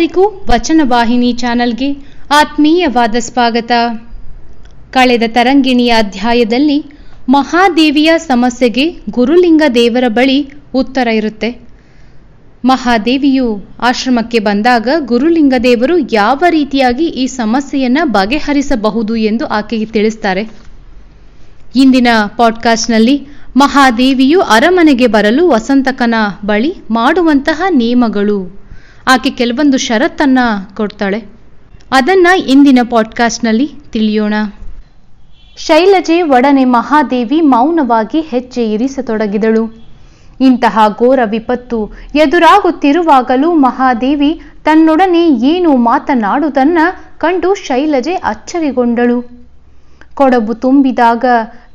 ಎಲ್ಲರಿಗೂ ವಚನವಾಹಿನಿ ಚಾನೆಲ್ಗೆ ಆತ್ಮೀಯವಾದ ಸ್ವಾಗತ. ಕಳೆದ ತರಂಗಿಣಿಯ ಅಧ್ಯಾಯದಲ್ಲಿ ಮಹಾದೇವಿಯ ಸಮಸ್ಯೆಗೆ ಗುರುಲಿಂಗ ದೇವರ ಬಳಿ ಉತ್ತರ ಇರುತ್ತೆ. ಮಹಾದೇವಿಯು ಆಶ್ರಮಕ್ಕೆ ಬಂದಾಗ ಗುರುಲಿಂಗ ದೇವರು ಯಾವ ರೀತಿಯಾಗಿ ಈ ಸಮಸ್ಯೆಯನ್ನು ಬಗೆಹರಿಸಬಹುದು ಎಂದು ಆಕೆಗೆ ತಿಳಿಸ್ತಾರೆ. ಇಂದಿನ ಪಾಡ್ಕಾಸ್ಟ್ನಲ್ಲಿ ಮಹಾದೇವಿಯು ಅರಮನೆಗೆ ಬರಲು ವಸಂತಕನ ಬಳಿ ಮಾಡುವಂತಹ ನಿಯಮಗಳು, ಆಕೆ ಕೆಲವೊಂದು ಷರತ್ತನ್ನ ಕೊಡ್ತಾಳೆ. ಅದನ್ನ ಇಂದಿನ ಪಾಡ್ಕಾಸ್ಟ್ನಲ್ಲಿ ತಿಳಿಯೋಣ. ಶೈಲಜೆ ಒಡನೆ ಮಹಾದೇವಿ ಮೌನವಾಗಿ ಹೆಜ್ಜೆ ಇರಿಸತೊಡಗಿದಳು. ಇಂತಹ ಘೋರ ವಿಪತ್ತು ಎದುರಾಗುತ್ತಿರುವಾಗಲೂ ಮಹಾದೇವಿ ತನ್ನೊಡನೆ ಏನು ಮಾತನಾಡುವುದನ್ನ ಕಂಡು ಶೈಲಜೆ ಅಚ್ಚರಿಗೊಂಡಳು. ಕೊಡಬು ತುಂಬಿದಾಗ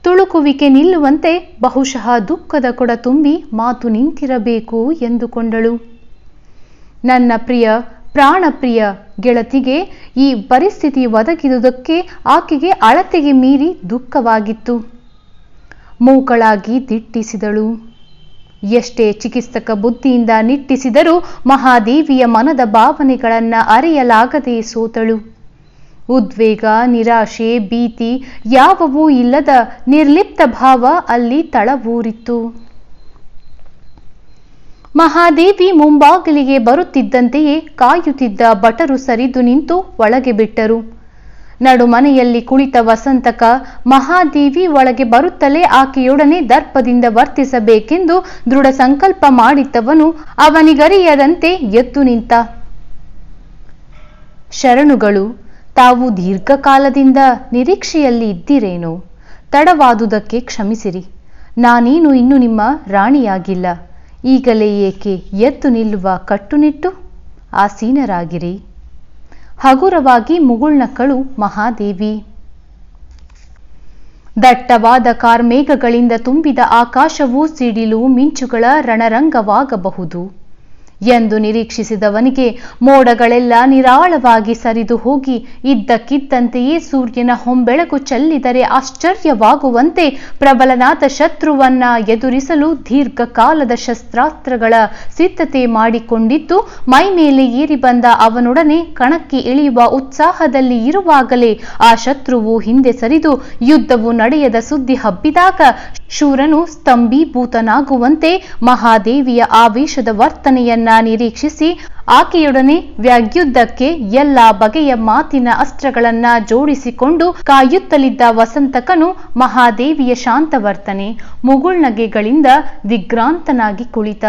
ತುಳುಕುವಿಕೆ ನಿಲ್ಲುವಂತೆ ಬಹುಶಃ ದುಃಖದ ಕೊಡ ತುಂಬಿ ಮಾತು ನಿಂತಿರಬೇಕು ಎಂದುಕೊಂಡಳು. ನನ್ನ ಪ್ರಿಯ ಪ್ರಾಣಪ್ರಿಯ ಗೆಳತಿಗೆ ಈ ಪರಿಸ್ಥಿತಿ ಒದಗಿದುದಕ್ಕೆ ಆಕೆಗೆ ಅಳತೆಗೆ ಮೀರಿ ದುಃಖವಾಗಿತ್ತು. ಮೂಕಳಾಗಿ ದಿಟ್ಟಿಸಿದಳು. ಎಷ್ಟೇ ಚಿಕಿತ್ಸಕ ಬುದ್ಧಿಯಿಂದ ನಿಟ್ಟಿಸಿದರೂ ಮಹಾದೇವಿಯ ಮನದ ಭಾವನೆಗಳನ್ನು ಅರಿಯಲಾಗದೆ ಸೋತಳು. ಉದ್ವೇಗ, ನಿರಾಶೆ, ಭೀತಿ ಯಾವವೂ ಇಲ್ಲದ ನಿರ್ಲಿಪ್ತ ಭಾವ ಅಲ್ಲಿ ತಳವೂರಿತ್ತು. ಮಹಾದೇವಿ ಮುಂಬಾಗಿಲಿಗೆ ಬರುತ್ತಿದ್ದಂತೆಯೇ ಕಾಯುತ್ತಿದ್ದ ಭಟರು ಸರಿದು ನಿಂತು ಒಳಗೆ ಬಿಟ್ಟರು. ನಡುಮನೆಯಲ್ಲಿ ಕುಳಿತ ವಸಂತಕ ಮಹಾದೇವಿ ಒಳಗೆ ಬರುತ್ತಲೇ ಆಕೆಯೊಡನೆ ದರ್ಪದಿಂದ ವರ್ತಿಸಬೇಕೆಂದು ದೃಢ ಸಂಕಲ್ಪ ಮಾಡಿದ್ದವನು ಅವನಿಗರಿಯದಂತೆ ಎದ್ದು ನಿಂತ. ಶರಣುಗಳು, ತಾವು ದೀರ್ಘಕಾಲದಿಂದ ನಿರೀಕ್ಷೆಯಲ್ಲಿ ಇದ್ದಿರೇನೋ? ತಡವಾದುದಕ್ಕೆ ಕ್ಷಮಿಸಿರಿ. ನಾನೇನು ಇನ್ನು ನಿಮ್ಮ ರಾಣಿಯಾಗಿಲ್ಲ. ಈಗಲೇ ಏಕೆ ಎದ್ದು ನಿಲ್ಲುವ ಕಟ್ಟುನಿಟ್ಟು ಆಸೀನರಾಗಿರಿ. ಹಗುರವಾಗಿ ಮುಗುಳ್ನಕ್ಕಳು ಮಹಾದೇವಿ. ದಟ್ಟವಾದ ಕಾರ್ಮೇಘಗಳಿಂದ ತುಂಬಿದ ಆಕಾಶವು ಸಿಡಿಲು ಮಿಂಚುಗಳ ರಣರಂಗವಾಗಬಹುದು ಎಂದು ನಿರೀಕ್ಷಿಸಿದವನಿಗೆ ಮೋಡಗಳೆಲ್ಲ ನಿರಾಳವಾಗಿ ಸರಿದು ಹೋಗಿ ಇದ್ದಕ್ಕಿದ್ದಂತೆಯೇ ಸೂರ್ಯನ ಹೊಂಬೆಳಕು ಚೆಲ್ಲಿದರೆ ಆಶ್ಚರ್ಯವಾಗುವಂತೆ ಪ್ರಬಲನಾದ ಶತ್ರುವನ್ನ ಎದುರಿಸಲು ದೀರ್ಘಕಾಲದ ಶಸ್ತ್ರಾಸ್ತ್ರಗಳ ಸಿದ್ಧತೆ ಮಾಡಿಕೊಂಡಿದ್ದು ಮೈಮೇಲೆ ಏರಿ ಬಂದ ಅವನೊಡನೆ ಕಣಕ್ಕೆ ಇಳಿಯುವ ಉತ್ಸಾಹದಲ್ಲಿ ಇರುವಾಗಲೇ ಆ ಶತ್ರುವು ಹಿಂದೆ ಸರಿದು ಯುದ್ಧವು ನಡೆಯದ ಸುದ್ದಿ ಹಬ್ಬಿದಾಗ ಶೂರನು ಸ್ತಂಭೀಭೂತನಾಗುವಂತೆ ಮಹಾದೇವಿಯ ಆವೇಶದ ವರ್ತನೆಯನ್ನ ನಿರೀಕ್ಷಿಸಿ ಆಕೆಯೊಡನೆ ವ್ಯಾಗ್ಯುದ್ಧಕ್ಕೆ ಎಲ್ಲಾ ಬಗೆಯ ಮಾತಿನ ಅಸ್ತ್ರಗಳನ್ನ ಜೋಡಿಸಿಕೊಂಡು ಕಾಯುತ್ತಲಿದ್ದ ವಸಂತಕನು ಮಹಾದೇವಿಯ ಶಾಂತವರ್ತನೆ ಮುಗುಳ್ನಗೆಗಳಿಂದ ದಿಗ್ಭ್ರಾಂತನಾಗಿ ಕುಳಿತ.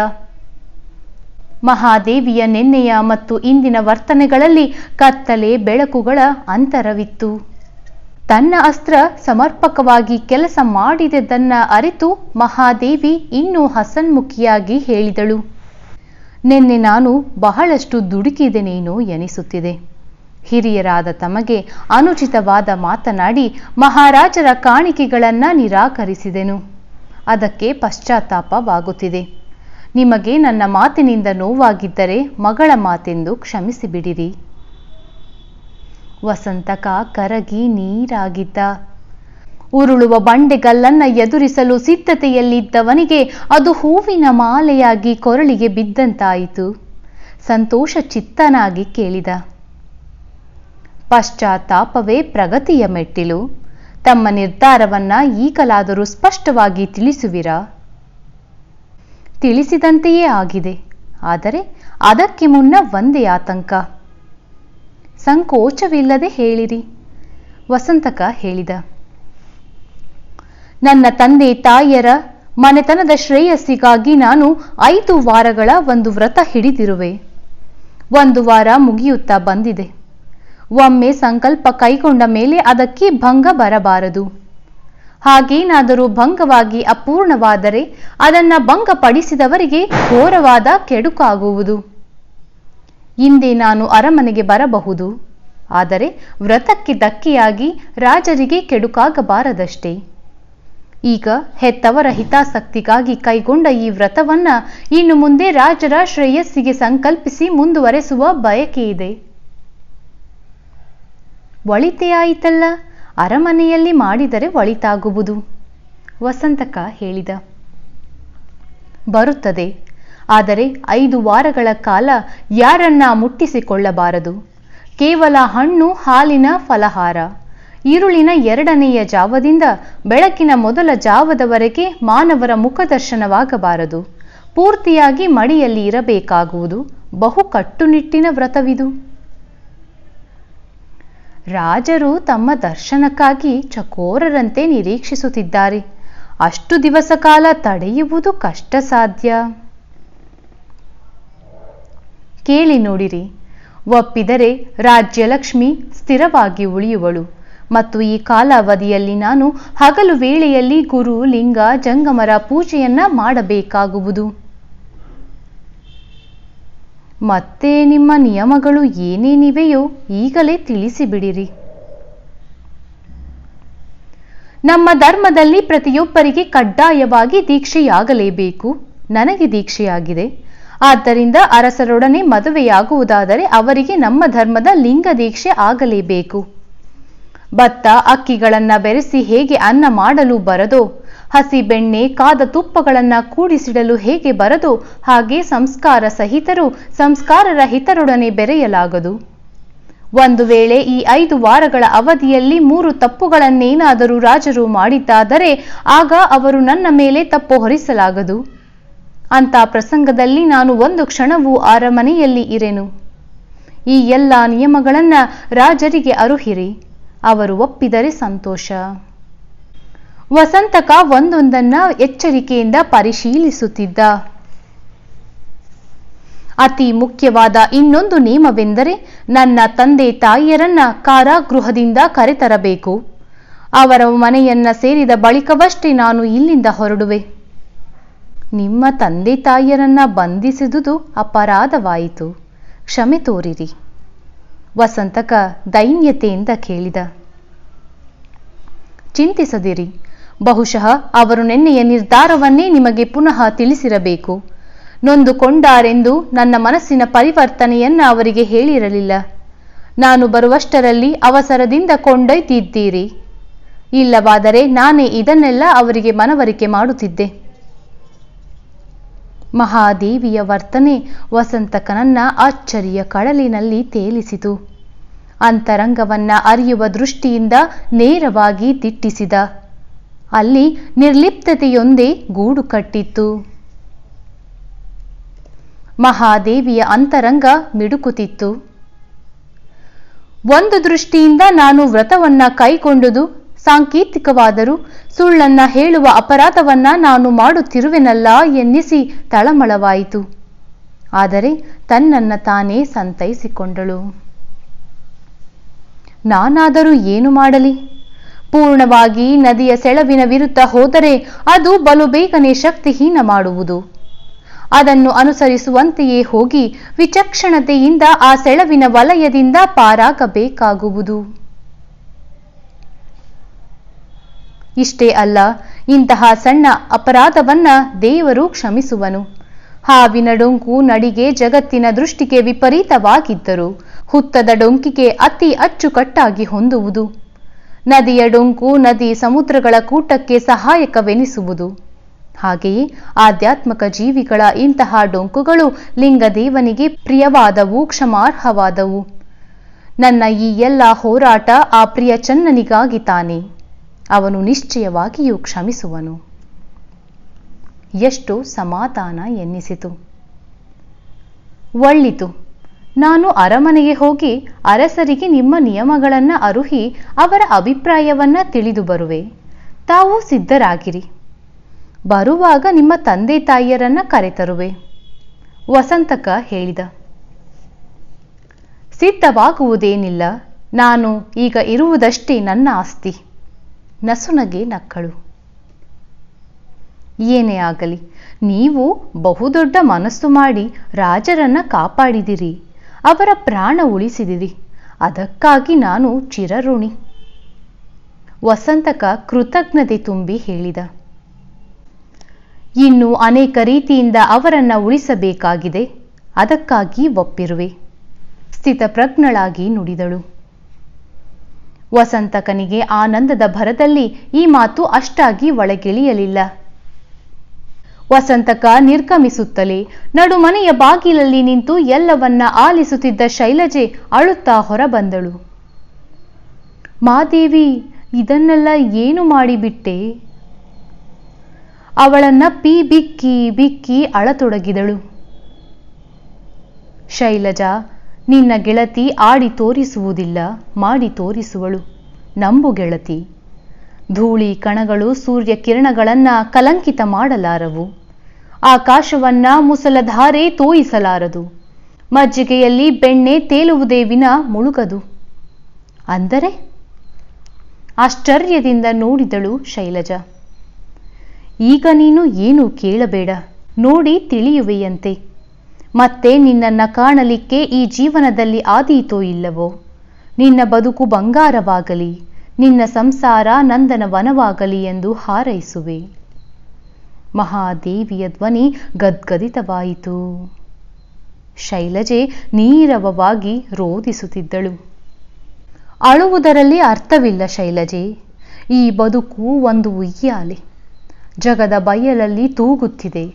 ಮಹಾದೇವಿಯ ನೆನ್ನೆಯ ಮತ್ತು ಇಂದಿನ ವರ್ತನೆಗಳಲ್ಲಿ ಕತ್ತಲೆ ಬೆಳಕುಗಳ ಅಂತರವಿತ್ತು. ತನ್ನ ಅಸ್ತ್ರ ಸಮರ್ಪಕವಾಗಿ ಕೆಲಸ ಮಾಡಿದದನ್ನ ಅರಿತು ಮಹಾದೇವಿ ಇನ್ನೂ ಹಸನ್ಮುಖಿಯಾಗಿ ಹೇಳಿದಳು. ನಿನ್ನೆ ನಾನು ಬಹಳಷ್ಟು ದುಡುಕಿದೆನೇನೋ ಎನಿಸುತ್ತಿದೆ. ಹಿರಿಯರಾದ ತಮಗೆ ಅನುಚಿತವಾದ ಮಾತನಾಡಿ ಮಹಾರಾಜರ ಕಾಣಿಕೆಗಳನ್ನು ನಿರಾಕರಿಸಿದೆನು. ಅದಕ್ಕೆ ಪಶ್ಚಾತ್ತಾಪವಾಗುತ್ತಿದೆ. ನಿಮಗೆ ನನ್ನ ಮಾತಿನಿಂದ ನೋವಾಗಿದ್ದರೆ ಮಗಳ ಮಾತೆಂದು ಕ್ಷಮಿಸಿಬಿಡಿರಿ. ವಸಂತಕ ಕರಗಿ ನೀರಾಗಿದ್ದ. ಉರುಳುವ ಬಂಡೆಗಲ್ಲನ್ನ ಎದುರಿಸಲು ಸಿದ್ಧತೆಯಲ್ಲಿದ್ದವನಿಗೆ ಅದು ಹೂವಿನ ಮಾಲೆಯಾಗಿ ಕೊರಳಿಗೆ ಬಿದ್ದಂತಾಯಿತು. ಸಂತೋಷ ಚಿತ್ತನಾಗಿ ಕೇಳಿದ, ಪಶ್ಚಾತ್ತಾಪವೇ ಪ್ರಗತಿಯ ಮೆಟ್ಟಿಲು. ತಮ್ಮ ನಿರ್ಧಾರವನ್ನ ಈಗಲಾದರೂ ಸ್ಪಷ್ಟವಾಗಿ ತಿಳಿಸುವಿರಾ? ತಿಳಿಸಿದಂತೆಯೇ ಆಗಿದೆ. ಆದರೆ ಅದಕ್ಕೆ ಮುನ್ನ ಒಂದೇ ಆತಂಕ. ಸಂಕೋಚವಿಲ್ಲದೆ ಹೇಳಿರಿ, ವಸಂತಕ ಹೇಳಿದ. ನನ್ನ ತಂದೆ ತಾಯಿಯರ ಮನೆತನದ ಶ್ರೇಯಸ್ಸಿಗಾಗಿ ನಾನು 5 ವಾರಗಳ ಒಂದು ವ್ರತ ಹಿಡಿದಿರುವೆ. 1 ವಾರ ಮುಗಿಯುತ್ತಾ ಬಂದಿದೆ. ಒಮ್ಮೆ ಸಂಕಲ್ಪ ಕೈಗೊಂಡ ಮೇಲೆ ಅದಕ್ಕೆ ಭಂಗ ಬರಬಾರದು. ಹಾಗೇನಾದರೂ ಭಂಗವಾಗಿ ಅಪೂರ್ಣವಾದರೆ ಅದನ್ನ ಭಂಗಪಡಿಸಿದವರಿಗೆ ಘೋರವಾದ ಕೆಡುಕಾಗುವುದು. ಇಂದೇ ನಾನು ಅರಮನೆಗೆ ಬರಬಹುದು. ಆದರೆ ವ್ರತಕ್ಕೆ ಧಕ್ಕೆಯಾಗಿ ರಾಜರಿಗೆ ಕೆಡುಕಾಗಬಾರದಷ್ಟೇ. ಈಗ ಹೆತ್ತವರ ಹಿತಾಸಕ್ತಿಗಾಗಿ ಕೈಗೊಂಡ ಈ ವ್ರತವನ್ನ ಇನ್ನು ಮುಂದೆ ರಾಜರ ಶ್ರೇಯಸ್ಸಿಗೆ ಸಂಕಲ್ಪಿಸಿ ಮುಂದುವರೆಸುವ ಬಯಕೆ ಇದೆ. ಒಳಿತೇ ಆಯಿತಲ್ಲ, ಅರಮನೆಯಲ್ಲಿ ಮಾಡಿದರೆ ಒಳಿತಾಗುವುದು, ವಸಂತಕ ಹೇಳಿದ. ಬರುತ್ತದೆ. ಆದರೆ 5 ವಾರಗಳ ಕಾಲ ಯಾರನ್ನ ಮುಟ್ಟಿಸಿಕೊಳ್ಳಬಾರದು. ಕೇವಲ ಹಣ್ಣು ಹಾಲಿನ ಫಲಹಾರ. ಈರುಳಿನ 2ನೆಯ ಜಾವದಿಂದ ಬೆಳಕಿನ ಮೊದಲ ಜಾವದವರೆಗೆ ಮಾನವರ ಮುಖದರ್ಶನವಾಗಬಾರದು. ಪೂರ್ತಿಯಾಗಿ ಮಡಿಯಲ್ಲಿ ಇರಬೇಕಾಗುವುದು. ಬಹು ಕಟ್ಟುನಿಟ್ಟಿನ ವ್ರತವಿದು. ರಾಜರು ತಮ್ಮ ದರ್ಶನಕ್ಕಾಗಿ ಚಕೋರರಂತೆ ನಿರೀಕ್ಷಿಸುತ್ತಿದ್ದಾರೆ. ಅಷ್ಟು ದಿವಸ ಕಾಲ ತಡೆಯುವುದು ಕಷ್ಟ ಸಾಧ್ಯ. ಕೇಳಿ ನೋಡಿರಿ. ಒಪ್ಪಿದರೆ ರಾಜ್ಯಲಕ್ಷ್ಮಿ ಸ್ಥಿರವಾಗಿ ಉಳಿಯುವಳು ಮತ್ತು ಈ ಕಾಲಾವಧಿಯಲ್ಲಿ ನಾನು ಹಗಲು ವೇಳೆಯಲ್ಲಿ ಗುರು ಲಿಂಗ ಜಂಗಮರ ಪೂಜೆಯನ್ನ ಮಾಡಬೇಕಾಗುವುದು. ಮತ್ತೆ ನಿಮ್ಮ ನಿಯಮಗಳು ಏನೇನಿವೆಯೋ ಈಗಲೇ ತಿಳಿಸಿಬಿಡಿರಿ. ನಮ್ಮ ಧರ್ಮದಲ್ಲಿ ಪ್ರತಿಯೊಬ್ಬರಿಗೆ ಕಡ್ಡಾಯವಾಗಿ ದೀಕ್ಷೆಯಾಗಲೇಬೇಕು. ನನಗೆ ದೀಕ್ಷೆಯಾಗಿದೆ. ಆದ್ದರಿಂದ ಅರಸರೊಡನೆ ಮದುವೆಯಾಗುವುದಾದರೆ ಅವರಿಗೆ ನಮ್ಮ ಧರ್ಮದ ಲಿಂಗ ದೀಕ್ಷೆ ಆಗಲೇಬೇಕು. ಭತ್ತ ಅಕ್ಕಿಗಳನ್ನ ಬೆರೆಸಿ ಹೇಗೆ ಅನ್ನ ಮಾಡಲು ಬರದೋ, ಹಸಿ ಬೆಣ್ಣೆ ಕಾದ ತುಪ್ಪಗಳನ್ನ ಕೂಡಿಸಿಡಲು ಹೇಗೆ ಬರದೋ, ಹಾಗೆ ಸಂಸ್ಕಾರ ಸಹಿತರು ಸಂಸ್ಕಾರ ರಹಿತರೊಡನೆ ಬೆರೆಯಲಾಗದು. ಒಂದು ವೇಳೆ ಈ 5 ವಾರಗಳ ಅವಧಿಯಲ್ಲಿ 3 ತಪ್ಪುಗಳನ್ನೇನಾದರೂ ರಾಜರು ಮಾಡಿದ್ದಾದರೆ ಆಗ ಅವರು ನನ್ನ ಮೇಲೆ ತಪ್ಪು ಹೊರಿಸಲಾಗದು. ಅಂತ ಪ್ರಸಂಗದಲ್ಲಿ ನಾನು ಒಂದು ಕ್ಷಣವೂ ಅರಮನೆಯಲ್ಲಿ ಇರೆನು. ಈ ಎಲ್ಲ ನಿಯಮಗಳನ್ನ ರಾಜರಿಗೆ ಅರುಹಿರಿ. ಅವರು ಒಪ್ಪಿದರೆ ಸಂತೋಷ. ವಸಂತಕ ಒಂದೊಂದನ್ನ ಎಚ್ಚರಿಕೆಯಿಂದ ಪರಿಶೀಲಿಸುತ್ತಿದ್ದ. ಅತಿ ಮುಖ್ಯವಾದ ಇನ್ನೊಂದು ನಿಯಮವೆಂದರೆ ನನ್ನ ತಂದೆ ತಾಯಿಯರನ್ನ ಕಾರಾಗೃಹದಿಂದ ಕರೆತರಬೇಕು. ಅವರ ಮನೆಯನ್ನ ಸೇರಿದ ಬಳಿಕವಷ್ಟೇ ನಾನು ಇಲ್ಲಿಂದ ಹೊರಡುವೆ. ನಿಮ್ಮ ತಂದೆ ತಾಯಿಯರನ್ನ ಬಂಧಿಸಿದುದು ಅಪರಾಧವಾಯಿತು. ಕ್ಷಮೆ ತೋರಿರಿ. ವಸಂತಕ ದೈನ್ಯತೆಯಿಂದ ಕೇಳಿದ. ಚಿಂತಿಸದಿರಿ. ಬಹುಶಃ ಅವರು ನಿನ್ನೆಯ ನಿರ್ಧಾರವನ್ನೇ ನಿಮಗೆ ಪುನಃ ತಿಳಿಸಿರಬೇಕು. ನೊಂದುಕೊಂಡಾರೆಂದು ನನ್ನ ಮನಸ್ಸಿನ ಪರಿವರ್ತನೆಯನ್ನ ಅವರಿಗೆ ಹೇಳಿರಲಿಲ್ಲ. ನಾನು ಬರುವಷ್ಟರಲ್ಲಿ ಅವಸರದಿಂದ ಕೊಂಡೊಯ್ದಿದ್ದೀರಿ. ಇಲ್ಲವಾದರೆ ನಾನೇ ಇದನ್ನೆಲ್ಲ ಅವರಿಗೆ ಮನವರಿಕೆ ಮಾಡುತ್ತಿದ್ದೆ. ಮಹಾದೇವಿಯ ವರ್ತನೆ ವಸಂತಕನನ್ನ ಅಚ್ಚರಿಯ ಕಡಲಿನಲ್ಲಿ ತೇಲಿಸಿತು. ಅಂತರಂಗವನ್ನ ಅರಿಯುವ ದೃಷ್ಟಿಯಿಂದ ನೇರವಾಗಿ ದಿಟ್ಟಿಸಿದ. ಅಲ್ಲಿ ನಿರ್ಲಿಪ್ತತೆಯೊಂದೇ ಗೂಡು ಕಟ್ಟಿತ್ತು. ಮಹಾದೇವಿಯ ಅಂತರಂಗ ಮಿಡುಕುತ್ತಿತ್ತು. ಒಂದು ದೃಷ್ಟಿಯಿಂದ ನಾನು ವ್ರತವನ್ನ ಕೈಗೊಂಡುದು ಸಾಂಕೇತಿಕವಾದರೂ ಸುಳ್ಳನ್ನ ಹೇಳುವ ಅಪರಾಧವನ್ನ ನಾನು ಮಾಡುತ್ತಿರುವೆನಲ್ಲ ಎನ್ನಿಸಿ ತಳಮಳವಾಯಿತು. ಆದರೆ ತನ್ನನ್ನ ತಾನೇ ಸಂತೈಸಿಕೊಂಡಳು. ನಾನಾದರೂ ಏನು ಮಾಡಲಿ? ಪೂರ್ಣವಾಗಿ ನದಿಯ ಸೆಳವಿನ ವಿರುದ್ಧ ಹೋದರೆ ಅದು ಬಲು ಬೇಗನೆ ಶಕ್ತಿಹೀನ ಮಾಡುವುದು. ಅದನ್ನು ಅನುಸರಿಸುವಂತೆಯೇ ಹೋಗಿ ವಿಚಕ್ಷಣತೆಯಿಂದ ಆ ಸೆಳವಿನ ವಲಯದಿಂದ ಪಾರಾಗಬೇಕಾಗುವುದು. ಇಷ್ಟೇ ಅಲ್ಲ, ಇಂತಹ ಸಣ್ಣ ಅಪರಾಧವನ್ನ ದೇವರು ಕ್ಷಮಿಸುವನು. ಹಾವಿನ ಡೊಂಕು ನಡಿಗೆ ಜಗತ್ತಿನ ದೃಷ್ಟಿಗೆ ವಿಪರೀತವಾಗಿದ್ದರು ಹುತ್ತದ ಡೊಂಕಿಗೆ ಅತಿ ಅಚ್ಚುಕಟ್ಟಾಗಿ ಹೊಂದುವುದು. ನದಿಯ ಡೊಂಕು ನದಿ ಸಮುದ್ರಗಳ ಕೂಟಕ್ಕೆ ಸಹಾಯಕವೆನಿಸುವುದು. ಹಾಗೆಯೇ ಆಧ್ಯಾತ್ಮಕ ಜೀವಿಗಳ ಇಂತಹ ಡೊಂಕುಗಳು ಲಿಂಗದೇವನಿಗೆ ಪ್ರಿಯವಾದವು, ಕ್ಷಮಾರ್ಹವಾದವು. ನನ್ನ ಈ ಎಲ್ಲ ಹೋರಾಟ ಆ ಪ್ರಿಯ ಚನ್ನನಿಗಾಗಿ ತಾನೆ. ಅವನು ನಿಶ್ಚಯವಾಗಿಯೂ ಕ್ಷಮಿಸುವನು. ಎಷ್ಟು ಸಮಾಧಾನ ಎನ್ನಿಸಿತು. ಒಳ್ಳಿತು. ನಾನು ಅರಮನೆಗೆ ಹೋಗಿ ಅರಸರಿಗೆ ನಿಮ್ಮ ನಿಯಮಗಳನ್ನ ಅರುಹಿ ಅವರ ಅಭಿಪ್ರಾಯವನ್ನ ತಿಳಿದು ಬರುವೆ. ತಾವು ಸಿದ್ಧರಾಗಿರಿ. ಬರುವಾಗ ನಿಮ್ಮ ತಂದೆ ತಾಯಿಯರನ್ನ ಕರೆತರುವೆ. ವಸಂತಕ ಹೇಳಿದ. ಸಿದ್ಧವಾಗುವುದೇನಿಲ್ಲ. ನಾನು ಈಗ ಇರುವುದಷ್ಟೇ ನನ್ನ ಆಸ್ತಿ. ನಸುನಗೆ ನಕ್ಕಳು. ಏನೇ ಆಗಲಿ, ನೀವು ಬಹುದೊಡ್ಡ ಮನಸ್ಸು ಮಾಡಿ ರಾಜರನ್ನ ಕಾಪಾಡಿದಿರಿ, ಅವರ ಪ್ರಾಣ ಉಳಿಸಿದಿರಿ. ಅದಕ್ಕಾಗಿ ನಾನು ಚಿರಋಣಿ. ವಸಂತಕ ಕೃತಜ್ಞತೆ ತುಂಬಿ ಹೇಳಿದ. ಇನ್ನು ಅನೇಕ ರೀತಿಯಿಂದ ಅವರನ್ನ ಉಳಿಸಬೇಕಾಗಿದೆ. ಅದಕ್ಕಾಗಿ ಒಪ್ಪಿರುವೆ. ಸ್ಥಿತಪ್ರಜ್ಞಳಾಗಿ ನುಡಿದಳು. ವಸಂತಕನಿಗೆ ಆನಂದದ ಭರದಲ್ಲಿ ಈ ಮಾತು ಅಷ್ಟಾಗಿ ಒಳಗಿಳಿಯಲಿಲ್ಲ. ವಸಂತಕ ನಿರ್ಗಮಿಸುತ್ತಲೇ ನಡುಮನೆಯ ಬಾಗಿಲಲ್ಲಿ ನಿಂತು ಎಲ್ಲವನ್ನ ಆಲಿಸುತ್ತಿದ್ದ ಶೈಲಜೆ ಅಳುತ್ತಾ ಹೊರಬಂದಳು. ಮಾದೇವಿ, ಇದನ್ನೆಲ್ಲ ಏನು ಮಾಡಿಬಿಟ್ಟೆ? ಅವಳನ್ನಪ್ಪಿ ಬಿಕ್ಕಿ ಬಿಕ್ಕಿ ಅಳತೊಡಗಿದಳು. ಶೈಲಜಾ, ನಿನ್ನ ಗೆಳತಿ ಆಡಿ ತೋರಿಸುವುದಿಲ್ಲ, ಮಾಡಿ ತೋರಿಸುವಳು. ನಂಬು ಗೆಳತಿ. ಧೂಳಿ ಕಣಗಳು ಸೂರ್ಯ ಕಿರಣಗಳನ್ನ ಕಲಂಕಿತ ಮಾಡಲಾರವು. ಆಕಾಶವನ್ನ ಮುಸಲಧಾರೆ ತೋಯಿಸಲಾರದು. ಮಜ್ಜಿಗೆಯಲ್ಲಿ ಬೆಣ್ಣೆ ತೇಲುವುದೇ ವಿನ ಮುಳುಗದು. ಅಂದರೆ? ಆಶ್ಚರ್ಯದಿಂದ ನೋಡಿದಳು ಶೈಲಜಾ. ಈಗ ನೀನು ಏನು ಕೇಳಬೇಡ, ನೋಡಿ ತಿಳಿಯುವೆಯಂತೆ. ಮತ್ತೆ ನಿನ್ನನ್ನ ಕಾಣಲಿಕ್ಕೆ ಈ ಜೀವನದಲ್ಲಿ ಆದೀತೋ ಇಲ್ಲವೋ? ನಿನ್ನ ಬದುಕು ಬಂಗಾರವಾಗಲಿ, ನಿನ್ನ ಸಂಸಾರ ನಂದನವನವಾಗಲಿ ಎಂದು ಹಾರೈಸುವೆ. ಮಹಾದೇವಿಯ ಧ್ವನಿ ಗದ್ಗದಿತವಾಯಿತು. ಶೈಲಜೆ ನೀರವವಾಗಿ ರೋದಿಸುತ್ತಿದ್ದಳು. ಅಳುವುದರಲ್ಲಿ ಅರ್ಥವಿಲ್ಲ ಶೈಲಜೆ. ಈ ಬದುಕು ಒಂದು ಉಯ್ಯಾಲೆ, ಜಗದ ಬಯಲಲ್ಲಿ ತೂಗುತ್ತಿದೆ.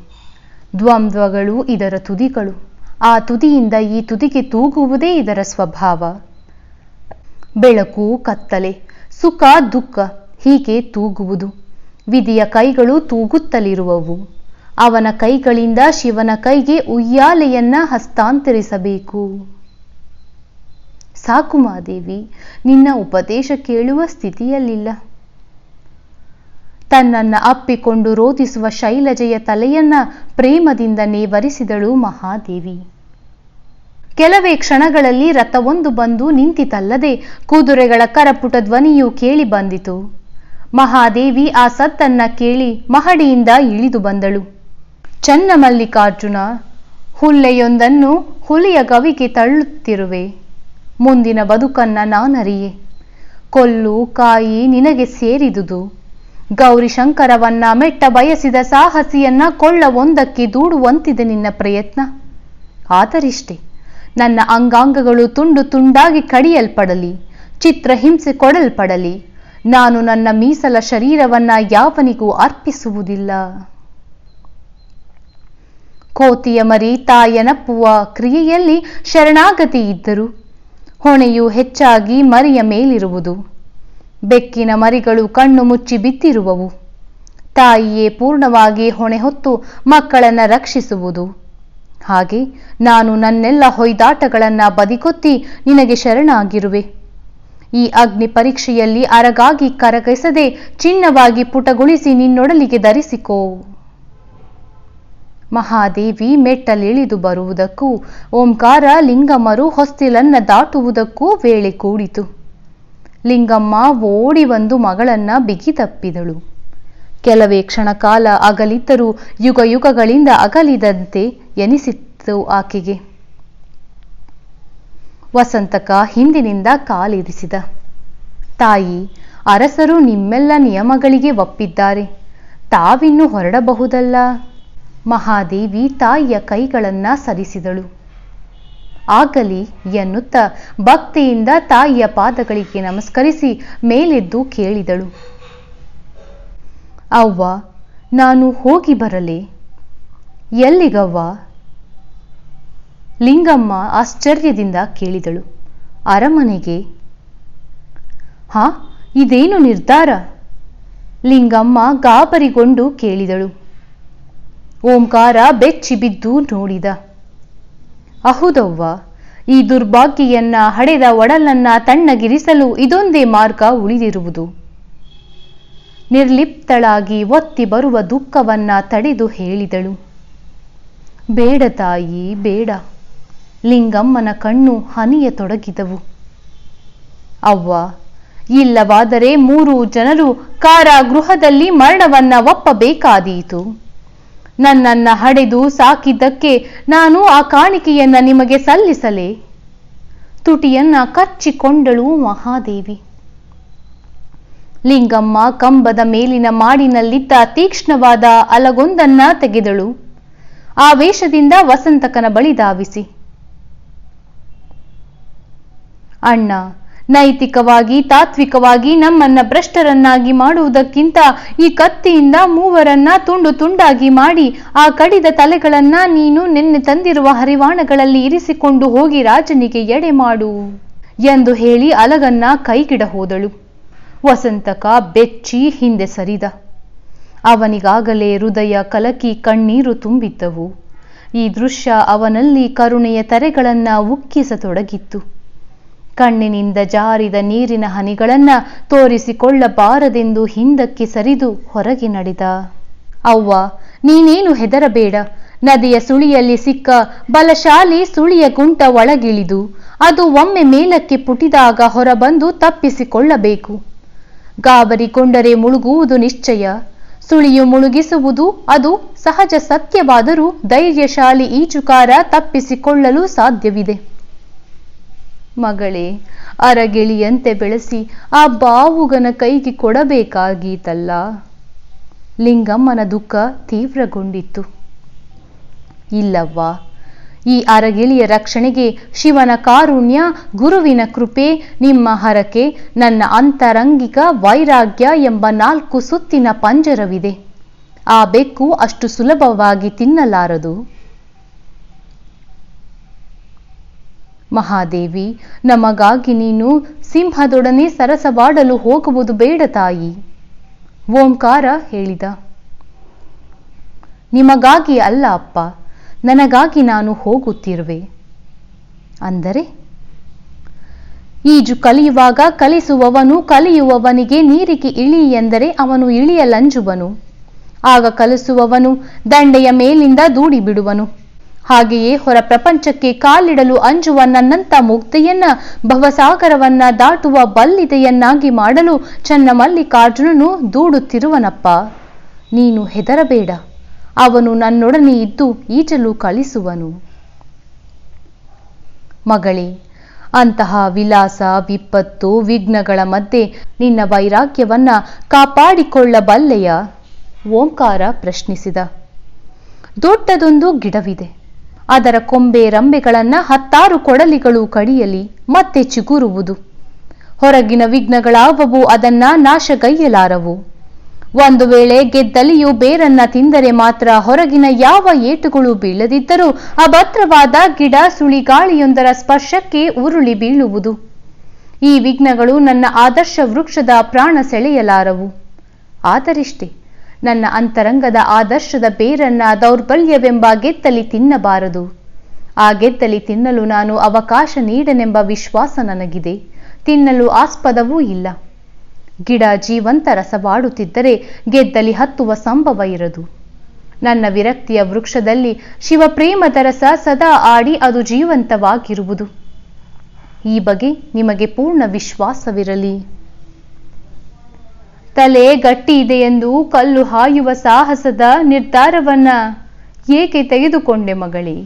ದ್ವಂದ್ವಗಳು ಇದರ ತುದಿಗಳು. ಆ ತುದಿಯಿಂದ ಈ ತುದಿಗೆ ತೂಗುವುದೇ ಇದರ ಸ್ವಭಾವ. ಬೆಳಕು ಕತ್ತಲೆ, ಸುಖ ದುಃಖ, ಹೀಗೆ ತೂಗುವುದು. ವಿಧಿಯ ಕೈಗಳು ತೂಗುತ್ತಲಿರುವವು. ಅವನ ಕೈಗಳಿಂದ ಶಿವನ ಕೈಗೆ ಉಯ್ಯಾಲೆಯನ್ನ ಹಸ್ತಾಂತರಿಸಬೇಕು. ಸಾಕು ಮಾದೇವಿ, ನಿನ್ನ ಉಪದೇಶ ಕೇಳುವ ಸ್ಥಿತಿಯಲ್ಲಿಲ್ಲ. ತನ್ನನ್ನ ಅಪ್ಪಿಕೊಂಡು ರೋಧಿಸುವ ಶೈಲಜೆಯ ತಲೆಯನ್ನ ಪ್ರೇಮದಿಂದ ನೇವರಿಸಿದಳು ಮಹಾದೇವಿ. ಕೆಲವೇ ಕ್ಷಣಗಳಲ್ಲಿ ರಥವೊಂದು ಬಂದು ನಿಂತಿತಲ್ಲದೆ ಕುದುರೆಗಳ ಕರಪುಟ ಧ್ವನಿಯು ಕೇಳಿ ಬಂದಿತು. ಮಹಾದೇವಿ ಆ ಸದ್ದನ್ನ ಕೇಳಿ ಮಹಡಿಯಿಂದ ಇಳಿದು ಬಂದಳು. ಚನ್ನಮಲ್ಲಿಕಾರ್ಜುನ, ಹುಲ್ಲೆಯೊಂದನ್ನು ಹುಲಿಯ ಗವಿಗೆ ತಳ್ಳುತ್ತಿರುವೆ. ಮುಂದಿನ ಬದುಕನ್ನ ನಾನರಿಯೆ. ಕೊಲ್ಲು ಕಾಯಿ ನಿನಗೆ ಸೇರಿದುದು. ಗೌರಿಶಂಕರವನ್ನ ಮೆಟ್ಟ ಬಯಸಿದ ಸಾಹಸಿಯನ್ನ ಕೊಳ್ಳ ಒಂದಕ್ಕೆ ದೂಡುವಂತಿದೆ ನಿನ್ನ ಪ್ರಯತ್ನ. ಆದರಿಷ್ಟೇ, ನನ್ನ ಅಂಗಾಂಗಗಳು ತುಂಡು ತುಂಡಾಗಿ ಕಡಿಯಲ್ಪಡಲಿ, ಚಿತ್ರಹಿಂಸೆ ಕೊಡಲ್ಪಡಲಿ. ನಾನು ನನ್ನ ಮೀಸಲ ಶರೀರವನ್ನ ಯಾವನಿಗೂ ಅರ್ಪಿಸುವುದಿಲ್ಲ. ಕೋತಿಯ ಮರಿ ತಾಯನಪ್ಪುವ ಕ್ರಿಯೆಯಲ್ಲಿ ಶರಣಾಗತಿ ಇದ್ದರು ಹೊಣೆಯು ಹೆಚ್ಚಾಗಿ ಮರಿಯ ಮೇಲಿರುವುದು. ಬೆಕ್ಕಿನ ಮರಿಗಳು ಕಣ್ಣು ಮುಚ್ಚಿ ಬಿದ್ದಿರುವವು. ತಾಯಿಯೇ ಪೂರ್ಣವಾಗಿ ಹೊಣೆ ಹೊತ್ತು ಮಕ್ಕಳನ್ನ ರಕ್ಷಿಸುವುದು. ಹಾಗೆ ನಾನು ನನ್ನೆಲ್ಲ ಹೊಯ್ದಾಟಗಳನ್ನ ಬದಿಗೊತ್ತಿ ನಿನಗೆ ಶರಣಾಗಿರುವೆ. ಈ ಅಗ್ನಿ ಪರೀಕ್ಷೆಯಲ್ಲಿ ಅರಗಾಗಿ ಕರಗಿಸದೆ ಚಿನ್ನವಾಗಿ ಪುಟಗೊಳಿಸಿ ನಿನ್ನೊಡಲಿಗೆ ಧರಿಸಿಕೋ. ಮಹಾದೇವಿ ಮೆಟ್ಟಲಿಳಿದು ಬರುವುದಕ್ಕೂ ಓಂಕಾರ ಲಿಂಗಮ್ಮರು ಹೊಸ್ತಿಲನ್ನ ದಾಟುವುದಕ್ಕೂ ವೇಳೆ ಕೂಡಿತು. ಲಿಂಗಮ್ಮ ಓಡಿ ಬಂದು ಮಗಳನ್ನ ಬಿಗಿತಪ್ಪಿದಳು. ಕೆಲವೇ ಕ್ಷಣಕಾಲ ಅಗಲಿದ್ದರೂ ಯುಗ ಯುಗಗಳಿಂದ ಅಗಲಿದಂತೆ ಎನಿಸಿತ್ತು ಆಕೆಗೆ. ವಸಂತಕ ಹಿಂದಿನಿಂದ ಕಾಲಿರಿಸಿದ. ತಾಯಿ, ಅರಸರು ನಿಮ್ಮೆಲ್ಲ ನಿಯಮಗಳಿಗೆ ಒಪ್ಪಿದ್ದಾರೆ, ತಾವಿನ್ನು ಹೊರಡಬಹುದಲ್ಲ. ಮಹಾದೇವಿ ತಾಯಿಯ ಕೈಗಳನ್ನ ಸರಿಸಿದಳು. ಆಗಲಿ ಎನ್ನುತ್ತಾ ಭಕ್ತಿಯಿಂದ ತಾಯಿಯ ಪಾದಗಳಿಗೆ ನಮಸ್ಕರಿಸಿ ಮೇಲೆದ್ದು ಕೇಳಿದಳು. ಅವ್ವ, ನಾನು ಹೋಗಿ ಬರಲೇ? ಎಲ್ಲಿಗವ್ವ? ಲಿಂಗಮ್ಮ ಆಶ್ಚರ್ಯದಿಂದ ಕೇಳಿದಳು. ಅರಮನೆಗೆ. ಹಾ, ಇದೇನು ನಿರ್ಧಾರ? ಲಿಂಗಮ್ಮ ಗಾಬರಿಗೊಂಡು ಕೇಳಿದಳು. ಓಂಕಾರ ಬೆಚ್ಚಿ ಬಿದ್ದು ನೋಡಿದ. ಅಹುದವ್ವ, ಈ ದುರ್ಭಾಗ್ಯೆಯನ್ನ ಹಡೆದ ಒಡಲನ್ನ ತಣ್ಣಗಿರಿಸಲು ಇದೊಂದೇ ಮಾರ್ಗ ಉಳಿದಿರುವುದು. ನಿರ್ಲಿಪ್ತಳಾಗಿ ಒತ್ತಿ ಬರುವ ದುಃಖವನ್ನ ತಡೆದು ಹೇಳಿದಳು. ಬೇಡ ತಾಯಿ, ಬೇಡ. ಲಿಂಗಮ್ಮನ ಕಣ್ಣು ಹನಿಯತೊಡಗಿದವು. ಅವ್ವ, ಇಲ್ಲವಾದರೆ 3 ಜನರು ಕಾರಾಗೃಹದಲ್ಲಿ ಮರಣವನ್ನ ಒಪ್ಪಬೇಕಾದೀತು. ನನ್ನನ್ನ ಹಡೆದು ಸಾಕಿದ್ದಕ್ಕೆ ನಾನು ಆ ಕಾಣಿಕೆಯನ್ನ ನಿಮಗೆ ಸಲ್ಲಿಸಲೇ? ತುಟಿಯನ್ನ ಕಚ್ಚಿಕೊಂಡಳು ಮಹಾದೇವಿ. ಲಿಂಗಮ್ಮ ಕಂಬದ ಮೇಲಿನ ಮಾಡಿನಲ್ಲಿದ್ದ ತೀಕ್ಷ್ಣವಾದ ಅಲಗೊಂದನ್ನ ತೆಗೆದಳು. ಆವೇಶದಿಂದ ವಸಂತಕನ ಬಳಿ ಧಾವಿಸಿ, ಅಣ್ಣ, ನೈತಿಕವಾಗಿ ತಾತ್ವಿಕವಾಗಿ ನಮ್ಮನ್ನ ಭ್ರಷ್ಟರನ್ನಾಗಿ ಮಾಡುವುದಕ್ಕಿಂತ ಈ ಕತ್ತಿಯಿಂದ ಮೂವರನ್ನ ತುಂಡು ತುಂಡಾಗಿ ಮಾಡಿ ಆ ಕಡಿದ ತಲೆಗಳನ್ನ ನೀನು ನಿನ್ನೆ ತಂದಿರುವ ಹರಿವಾಣಗಳಲ್ಲಿ ಇರಿಸಿಕೊಂಡು ಹೋಗಿ ರಾಜನಿಗೆ ಎಡೆ ಮಾಡು ಎಂದು ಹೇಳಿ ಅಲಗನ್ನ ಕೈಗಿಡ ಹೋದಳು. ವಸಂತಕ ಬೆಚ್ಚಿ ಹಿಂದೆ ಸರಿದ. ಅವನಿಗಾಗಲೇ ಹೃದಯ ಕಲಕಿ ಕಣ್ಣೀರು ತುಂಬಿದ್ದವು. ಈ ದೃಶ್ಯ ಅವನಲ್ಲಿ ಕರುಣೆಯ ತೆರೆಗಳನ್ನ ಉಕ್ಕಿಸತೊಡಗಿತ್ತು. ಕಣ್ಣಿನಿಂದ ಜಾರಿದ ನೀರಿನ ಹನಿಗಳನ್ನ ತೋರಿಸಿಕೊಳ್ಳಬಾರದೆಂದು ಹಿಂದಕ್ಕೆ ಸರಿದು ಹೊರಗೆ ನಡೆದ. ಅವ್ವ, ನೀನೇನು ಹೆದರಬೇಡ. ನದಿಯ ಸುಳಿಯಲ್ಲಿ ಸಿಕ್ಕ ಬಲಶಾಲಿ ಸುಳಿಯ ಗುಂಟ ಒಳಗಿಳಿದು ಅದು ಒಮ್ಮೆ ಮೇಲಕ್ಕೆ ಪುಟಿದಾಗ ಹೊರಬಂದು ತಪ್ಪಿಸಿಕೊಳ್ಳಬೇಕು. ಗಾಬರಿಗೊಂಡರೆ ಮುಳುಗುವುದು ನಿಶ್ಚಯ. ಸುಳಿಯು ಮುಳುಗಿಸುವುದು ಅದು ಸಹಜ ಸತ್ಯವಾದರೂ ಧೈರ್ಯಶಾಲಿ ಈಜುಗಾರ ತಪ್ಪಿಸಿಕೊಳ್ಳಲು ಸಾಧ್ಯವಿದೆ. ಮಗಳೇ, ಅರಗಿಳಿಯಂತೆ ಬೆಳೆಸಿ ಆ ಬಾವುಗನ ಕೈಗೆ ಕೊಡಬೇಕಾಗೀತಲ್ಲ. ಲಿಂಗಮ್ಮನ ದುಃಖ ತೀವ್ರಗೊಂಡಿತ್ತು. ಇಲ್ಲವ್ವ, ಈ ಅರಗಿಳಿಯ ರಕ್ಷಣೆಗೆ ಶಿವನ ಕಾರುಣ್ಯ, ಗುರುವಿನ ಕೃಪೆ, ನಿಮ್ಮ ಹರಕೆ, ನನ್ನ ಅಂತರಂಗಿಕ ವೈರಾಗ್ಯ ಎಂಬ 4 ಸುತ್ತಿನ ಪಂಜರವಿದೆ. ಆ ಬೆಕ್ಕು ಅಷ್ಟು ಸುಲಭವಾಗಿ ತಿನ್ನಲಾರದು. ಮಹಾದೇವಿ, ನಮಗಾಗಿ ನೀನು ಸಿಂಹದೊಡನೆ ಸರಸವಾಡಲು ಹೋಗುವುದು ಬೇಡ ತಾಯಿ. ಓಂಕಾರ ಹೇಳಿದ. ನಿಮಗಾಗಿ ಅಲ್ಲ ಅಪ್ಪ, ನನಗಾಗಿ ನಾನು ಹೋಗುತ್ತಿರುವೆ. ಅಂದರೆ ಈಜು ಕಲಿಯುವಾಗ ಕಲಿಸುವವನು ಕಲಿಯುವವನಿಗೆ ನೀರಿಗೆ ಇಳಿ ಎಂದರೆ ಅವನು ಇಳಿಯಲಂಜುವನು. ಆಗ ಕಲಿಸುವವನು ದಂಡೆಯ ಮೇಲಿಂದ ದೂಡಿ ಬಿಡುವನು. ಹಾಗೆಯೇ ಹೊರ ಪ್ರಪಂಚಕ್ಕೆ ಕಾಲಿಡಲು ಅಂಜುವ ನನ್ನಂತ ಮುಗ್ಧೆಯನ್ನ ಭವಸಾಗರವನ್ನ ದಾಟುವ ಬಲ್ಲಿದೆಯನ್ನಾಗಿ ಮಾಡಲು ಚನ್ನಮಲ್ಲಿಕಾರ್ಜುನನು ದೂಡುತ್ತಿರುವನಪ್ಪ. ನೀನು ಹೆದರಬೇಡ. ಅವನು ನನ್ನೊಡನೆ ಇದ್ದು ಈಜಲು ಕಲಿಸುವನು. ಮಗಳೇ, ಅಂತಹ ವಿಲಾಸ, ವಿಪತ್ತು, ವಿಘ್ನಗಳ ಮಧ್ಯೆ ನಿನ್ನ ವೈರಾಗ್ಯವನ್ನ ಕಾಪಾಡಿಕೊಳ್ಳಬಲ್ಲೆಯ? ಓಂಕಾರ ಪ್ರಶ್ನಿಸಿದ. ದೊಡ್ಡದೊಂದು ಗಿಡವಿದೆ. ಅದರ ಕೊಂಬೆ ರಂಬೆಗಳನ್ನ 10 ಕೊಡಲಿಗಳು ಕಡಿಯಲಿ ಮತ್ತೆ ಚಿಗುರುವುದು. ಹೊರಗಿನ ವಿಘ್ನಗಳಾವವು ಅದನ್ನ ನಾಶಗೈಯಲಾರವು. ಒಂದು ವೇಳೆ ಗೆದ್ದಲಿಯು ಬೇರನ್ನ ತಿಂದರೆ ಮಾತ್ರ ಹೊರಗಿನ ಯಾವ ಏಟುಗಳು ಬೀಳದಿದ್ದರೂ ಅಭದ್ರವಾದ ಗಿಡ ಸುಳಿಗಾಳಿಯೊಂದರ ಸ್ಪರ್ಶಕ್ಕೆ ಉರುಳಿ ಬೀಳುವುದು. ಈ ವಿಘ್ನಗಳು ನನ್ನ ಆದರ್ಶ ವೃಕ್ಷದ ಪ್ರಾಣ ಸೆಳೆಯಲಾರವು. ಆದರಿಷ್ಟೇ, ನನ್ನ ಅಂತರಂಗದ ಆದರ್ಶದ ಬೇರನ್ನ ದೌರ್ಬಲ್ಯವೆಂಬ ಗೆದ್ದಲಿ ತಿನ್ನಬಾರದು. ಆ ಗೆದ್ದಲಿ ತಿನ್ನಲು ನಾನು ಅವಕಾಶ ನೀಡನೆಂಬ ವಿಶ್ವಾಸ ನನಗಿದೆ. ತಿನ್ನಲು ಆಸ್ಪದವೂ ಇಲ್ಲ. ಗಿಡ ಜೀವಂತ ರಸವಾಡುತ್ತಿದ್ದರೆ ಗೆದ್ದಲಿ ಹತ್ತುವ ಸಂಭವ ಇರದು. ನನ್ನ ವಿರಕ್ತಿಯ ವೃಕ್ಷದಲ್ಲಿ ಶಿವಪ್ರೇಮದ ರಸ ಸದಾ ಆಡಿ ಅದು ಜೀವಂತವಾಗಿರುವುದು. ಈ ಬಗ್ಗೆ ನಿಮಗೆ ಪೂರ್ಣ ವಿಶ್ವಾಸವಿರಲಿ. ತಲೆ ಗಟ್ಟಿ ಇದೆ ಎಂದು ಕಲ್ಲು ಹಾಯುವ ಸಾಹಸದ ನಿರ್ಧಾರವನ್ನ ಏಕೆ ತೆಗೆದುಕೊಂಡೆ ಮಗಳೇ?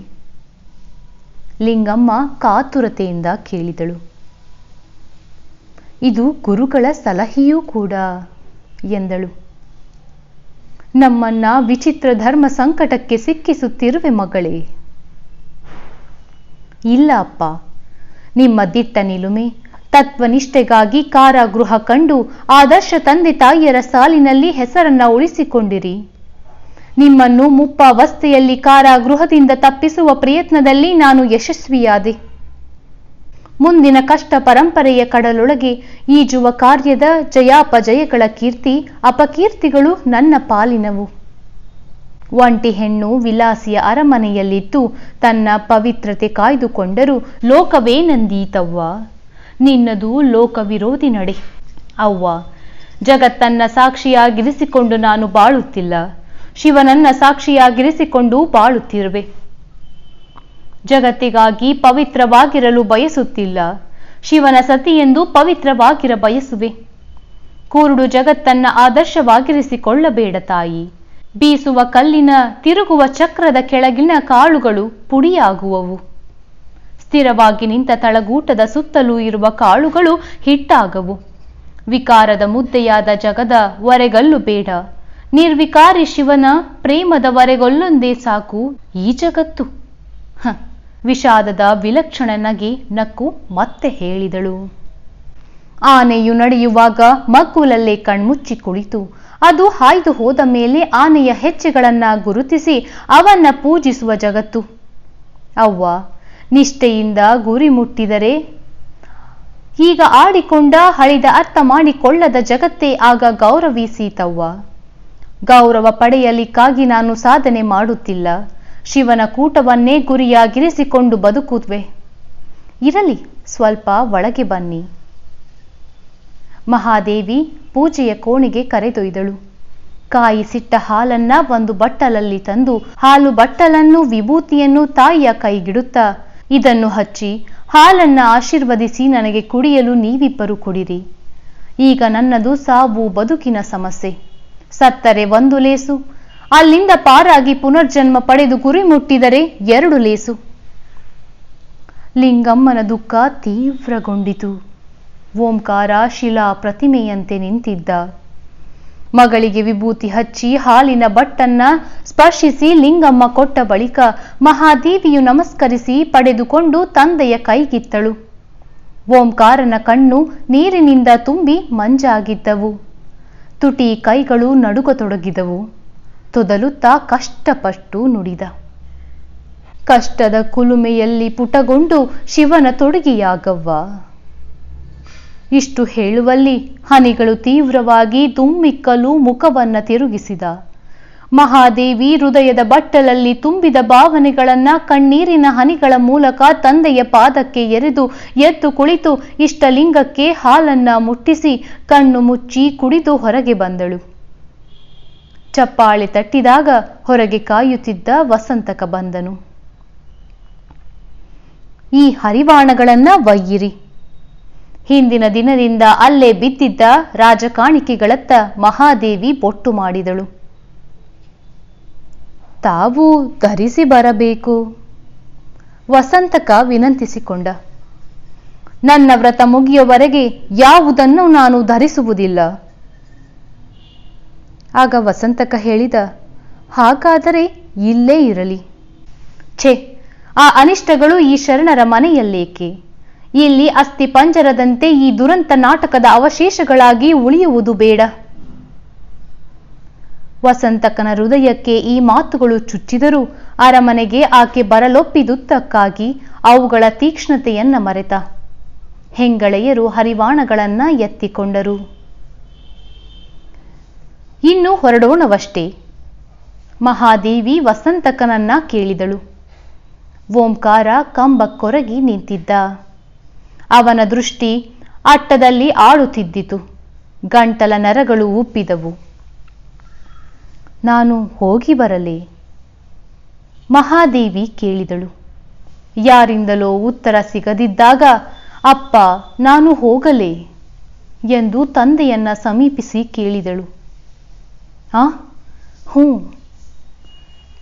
ಲಿಂಗಮ್ಮ ಕಾತುರತೆಯಿಂದ ಕೇಳಿದಳು. ಇದು ಗುರುಗಳ ಸಲಹೆಯೂ ಕೂಡ ಎಂದಳು. ನಮ್ಮನ್ನ ವಿಚಿತ್ರ ಧರ್ಮ ಸಂಕಟಕ್ಕೆ ಸಿಕ್ಕಿಸುತ್ತಿರುವೆ ಮಗಳೇ. ಇಲ್ಲ ಅಪ್ಪ, ನಿಮ್ಮ ದಿಟ್ಟ ನಿಲುಮೆ ತತ್ವನಿಷ್ಠೆಗಾಗಿ ಕಾರಾಗೃಹ ಕಂಡು ಆದರ್ಶ ತಂದೆ ತಾಯಿಯರ ಸಾಲಿನಲ್ಲಿ ಹೆಸರನ್ನ ಉಳಿಸಿಕೊಂಡಿರಿ. ನಿಮ್ಮನ್ನು ಮುಪ್ಪಾವಸ್ಥೆಯಲ್ಲಿ ಕಾರಾಗೃಹದಿಂದ ತಪ್ಪಿಸುವ ಪ್ರಯತ್ನದಲ್ಲಿ ನಾನು ಯಶಸ್ವಿಯಾದೆ. ಮುಂದಿನ ಕಷ್ಟ ಪರಂಪರೆಯ ಕಡಲೊಳಗೆ ಈಜುವ ಕಾರ್ಯದ ಜಯಾಪಜಯಗಳ ಕೀರ್ತಿ ಅಪಕೀರ್ತಿಗಳು ನನ್ನ ಪಾಲಿನವು. ಒಂಟಿ ಹೆಣ್ಣು ವಿಲಾಸಿಯ ಅರಮನೆಯಲ್ಲಿದ್ದು ತನ್ನ ಪವಿತ್ರತೆ ಕಾಯ್ದುಕೊಂಡರೂ ಲೋಕವೇನಂದೀತವ್ವ? ನಿನ್ನದು ಲೋಕವಿರೋಧಿ ನಡೆ. ಅವ್ವ, ಜಗತ್ತನ್ನ ಸಾಕ್ಷಿಯಾಗಿರಿಸಿಕೊಂಡು ನಾನು ಬಾಳುತ್ತಿಲ್ಲ. ಶಿವನನ್ನ ಸಾಕ್ಷಿಯಾಗಿರಿಸಿಕೊಂಡು ಬಾಳುತ್ತಿರುವೆ. ಜಗತ್ತಿಗಾಗಿ ಪವಿತ್ರವಾಗಿರಲು ಬಯಸುತ್ತಿಲ್ಲ. ಶಿವನ ಸತಿಯೆಂದು ಪವಿತ್ರವಾಗಿರ ಬಯಸುವೆ. ಕುರುಡು ಜಗತ್ತನ್ನ ಆದರ್ಶವಾಗಿರಿಸಿಕೊಳ್ಳಬೇಡ ತಾಯಿ. ಬೀಸುವ ಕಲ್ಲಿನ ತಿರುಗುವ ಚಕ್ರದ ಕೆಳಗಿನ ಕಾಳುಗಳು ಪುಡಿಯಾಗುವವು. ಸ್ಥಿರವಾಗಿ ನಿಂತ ತಳಗೂಟದ ಸುತ್ತಲೂ ಇರುವ ಕಾಳುಗಳು ಹಿಟ್ಟಾಗವು. ವಿಕಾರದ ಮುದ್ದೆಯಾದ ಜಗದ ವರೆಗಲ್ಲು ಬೇಡ. ನಿರ್ವಿಕಾರಿ ಶಿವನ ಪ್ರೇಮದ ವರೆಗೊಲ್ಲೊಂದೇ ಸಾಕು ಈ ಜಗತ್ತು. ವಿಷಾದದ ವಿಲಕ್ಷಣ ನಗೆ ನಕ್ಕು ಮತ್ತೆ ಹೇಳಿದಳು. ಆನೆಯು ನಡೆಯುವಾಗ ಮಗ್ಗುಲಲ್ಲೇ ಕಣ್ಮುಚ್ಚಿ ಕುಳಿತು ಅದು ಹಾಯ್ದು ಹೋದ ಮೇಲೆ ಆನೆಯ ಹೆಜ್ಜೆಗಳನ್ನ ಗುರುತಿಸಿ ಅವನ್ನ ಪೂಜಿಸುವ ಜಗತ್ತು. ಅವ್ವ, ನಿಷ್ಠೆಯಿಂದ ಗುರಿ ಮುಟ್ಟಿದರೆ ಈಗ ಆಡಿಕೊಂಡ ಹಳಿದ ಅರ್ಥ ಮಾಡಿಕೊಳ್ಳದ ಜಗತ್ತೇ ಆಗ ಗೌರವಿಸೀತವ್ವ. ಗೌರವ ಪಡೆಯಲಿಕ್ಕಾಗಿ ನಾನು ಸಾಧನೆ ಮಾಡುತ್ತಿಲ್ಲ, ಶಿವನ ಕೂಟವನ್ನೇ ಗುರಿಯಾಗಿರಿಸಿಕೊಂಡು ಬದುಕುವೆ. ಇರಲಿ, ಸ್ವಲ್ಪ ಒಳಗೆ ಬನ್ನಿ. ಮಹಾದೇವಿ ಪೂಜೆಯ ಕೋಣೆಗೆ ಕರೆದೊಯ್ದಳು. ಕಾಯಿಸಿಟ್ಟ ಹಾಲನ್ನ ಒಂದು ಬಟ್ಟಲಲ್ಲಿ ತಂದು ಹಾಲು ಬಟ್ಟಲನ್ನು ವಿಭೂತಿಯನ್ನು ತಾಯಿಯ ಕೈಗಿಡುತ್ತಾ, ಇದನ್ನು ಹಚ್ಚಿ ಹಾಲನ್ನ ಆಶೀರ್ವದಿಸಿ ನನಗೆ ಕುಡಿಯಲು ನೀವಿಬ್ಬರು ಕುಡಿರಿ. ಈಗ ನನ್ನದು ಸಾವು ಬದುಕಿನ ಸಮಸ್ಯೆ. ಸತ್ತರೆ 1 ಲೇಸು, ಅಲ್ಲಿಂದ ಪಾರಾಗಿ ಪುನರ್ಜನ್ಮ ಪಡೆದು ಗುರಿ ಮುಟ್ಟಿದರೆ 2 ಲೇಸು. ಲಿಂಗಮ್ಮನ ದುಃಖ ತೀವ್ರಗೊಂಡಿತು. ಓಂಕಾರ ಶಿಲಾ ಪ್ರತಿಮೆಯಂತೆ ನಿಂತಿದ್ದ. ಮಗಳಿಗೆ ವಿಭೂತಿ ಹಚ್ಚಿ ಹಾಲಿನ ಬಟ್ಟನ್ನ ಸ್ಪರ್ಶಿಸಿ ಲಿಂಗಮ್ಮ ಕೊಟ್ಟ ಬಳಿಕ ಮಹಾದೇವಿಯು ನಮಸ್ಕರಿಸಿ ಪಡೆದುಕೊಂಡು ತಂದೆಯ ಕೈಗಿತ್ತಳು. ಓಂಕಾರನ ಕಣ್ಣು ನೀರಿನಿಂದ ತುಂಬಿ ಮಂಜಾಗಿದ್ದವು. ತುಟಿ ಕೈಗಳು ನಡುಗತೊಡಗಿದವು. ತೊದಲುತ್ತಾ ಕಷ್ಟಪಟ್ಟು ನುಡಿದ. ಕಷ್ಟದ ಕುಲುಮೆಯಲ್ಲಿ ಪುಟಗೊಂಡು ಶಿವನ ತೊಡಗಿಯಾಗವ್ವ. ಇಷ್ಟು ಹೇಳುವಲ್ಲಿ ಹನಿಗಳು ತೀವ್ರವಾಗಿ ದುಮ್ಮಿಕ್ಕಲು ಮುಖವನ್ನ ತಿರುಗಿಸಿದ. ಮಹಾದೇವಿ ಹೃದಯದ ಬಟ್ಟಲಲ್ಲಿ ತುಂಬಿದ ಭಾವನೆಗಳನ್ನ ಕಣ್ಣೀರಿನ ಹನಿಗಳ ಮೂಲಕ ತಂದೆಯ ಪಾದಕ್ಕೆ ಎರೆದು ಎದ್ದು ಕುಳಿತು ಇಷ್ಟಲಿಂಗಕ್ಕೆ ಹಾಲನ್ನ ಮುಟ್ಟಿಸಿ ಕಣ್ಣು ಮುಚ್ಚಿ ಕುಡಿದು ಹೊರಗೆ ಬಂದಳು. ಚಪ್ಪಾಳೆ ತಟ್ಟಿದಾಗ ಹೊರಗೆ ಕಾಯುತ್ತಿದ್ದ ವಸಂತಕ ಬಂದನು. ಈ ಹರಿವಾಣಗಳನ್ನ ಒಯ್ಯಿರಿ. ಹಿಂದಿನ ದಿನದಿಂದ ಅಲ್ಲೇ ಬಿದ್ದಿದ್ದ ರಾಜಕಾಣಿಕೆಗಳತ್ತ ಮಹಾದೇವಿ ಬೊಟ್ಟು ಮಾಡಿದಳು. ತಾವು ಧರಿಸಿ ಬರಬೇಕು. ವಸಂತಕ ವಿನಂತಿಸಿಕೊಂಡ. ನನ್ನ ವ್ರತ ಮುಗಿಯುವವರೆಗೆ ಯಾವುದನ್ನು ನಾನು ಧರಿಸುವುದಿಲ್ಲ. ಆಗ ವಸಂತಕ ಹೇಳಿದ, ಹಾಗಾದರೆ ಇಲ್ಲೇ ಇರಲಿ. ಛೇ, ಆ ಅನಿಷ್ಟಗಳು ಈ ಶರಣರ ಮನೆಯಲ್ಲೇಕೆ? ಇಲ್ಲಿ ಅಸ್ಥಿ ಪಂಜರದಂತೆ ಈ ದುರಂತ ನಾಟಕದ ಅವಶೇಷಗಳಾಗಿ ಉಳಿಯುವುದು ಬೇಡ. ವಸಂತಕನ ಹೃದಯಕ್ಕೆ ಈ ಮಾತುಗಳು ಚುಚ್ಚಿದರೂ ಅರಮನೆಗೆ ಆಕೆ ಬರಲೊಪ್ಪಿದುದಕ್ಕಾಗಿ ಅವುಗಳ ತೀಕ್ಷ್ಣತೆಯನ್ನ ಮರೆತ. ಹೆಂಗಳೆಯರು ಹರಿವಾಣಗಳನ್ನ ಎತ್ತಿಕೊಂಡರು. ಇನ್ನು ಹೊರಡೋಣವಷ್ಟೇ. ಮಹಾದೇವಿ ವಸಂತಕನನ್ನ ಕೇಳಿದಳು. ಓಂಕಾರ ಕಂಬಕ್ಕೊರಗಿ ನಿಂತಿದ್ದ. ಅವನ ದೃಷ್ಟಿ ಅಟ್ಟದಲ್ಲಿ ಆಳುತ್ತಿದ್ದಿತು. ಗಂಟಲ ನರಗಳು ಉಬ್ಬಿದವು. ನಾನು ಹೋಗಿ ಬರಲೇ? ಮಹಾದೇವಿ ಕೇಳಿದಳು. ಯಾರಿಂದಲೋ ಉತ್ತರ ಸಿಗದಿದ್ದಾಗ ಅಪ್ಪ, ನಾನು ಹೋಗಲೇ ಎಂದು ತಂದೆಯನ್ನ ಸಮೀಪಿಸಿ ಕೇಳಿದಳು. ಹ್ಞೂ.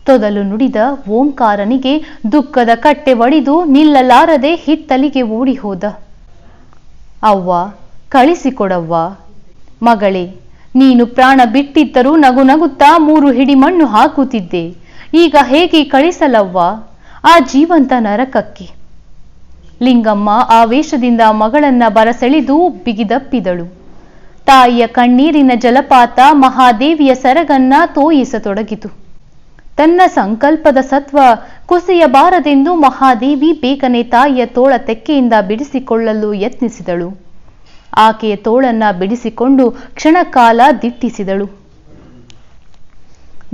ತೊದಲು ನುಡಿದ ಓಂಕಾರನಿಗೆ ದುಃಖದ ಕಟ್ಟೆ ಒಡೆದು ನಿಲ್ಲಲಾರದೆ ಹಿತ್ತಲಿಗೆ ಓಡಿ ಹೋದ. ಅವ್ವ, ಕಳಿಸಿಕೊಡವ್ವ. ಮಗಳೇ, ನೀನು ಪ್ರಾಣ ಬಿಟ್ಟಿದ್ದರೂ ನಗು ನಗುತ್ತಾ 3 ಹಿಡಿ ಮಣ್ಣು ಹಾಕುತ್ತಿದ್ದೆ. ಈಗ ಹೇಗೆ ಕಳಿಸಲವ್ವ ಆ ಜೀವಂತ ನರಕಕ್ಕೆ? ಲಿಂಗಮ್ಮ ಆವೇಶದಿಂದ ಮಗಳನ್ನ ಬರಸೆಳೆದು ಬಿಗಿದಪ್ಪಿದಳು. ತಾಯಿಯ ಕಣ್ಣೀರಿನ ಜಲಪಾತ ಮಹಾದೇವಿಯ ಸೆರಗನ್ನ ತೋಯಿಸತೊಡಗಿತು. ತನ್ನ ಸಂಕಲ್ಪದ ಸತ್ವ ಕುಸಿಯಬಾರದೆಂದು ಮಹಾದೇವಿ ಬೇಗನೆ ತಾಯಿಯ ತೋಳ ತೆಕ್ಕೆಯಿಂದ ಬಿಡಿಸಿಕೊಳ್ಳಲು ಯತ್ನಿಸಿದಳು. ಆಕೆಯ ತೋಳನ್ನ ಬಿಡಿಸಿಕೊಂಡು ಕ್ಷಣಕಾಲ ದಿಟ್ಟಿಸಿದಳು.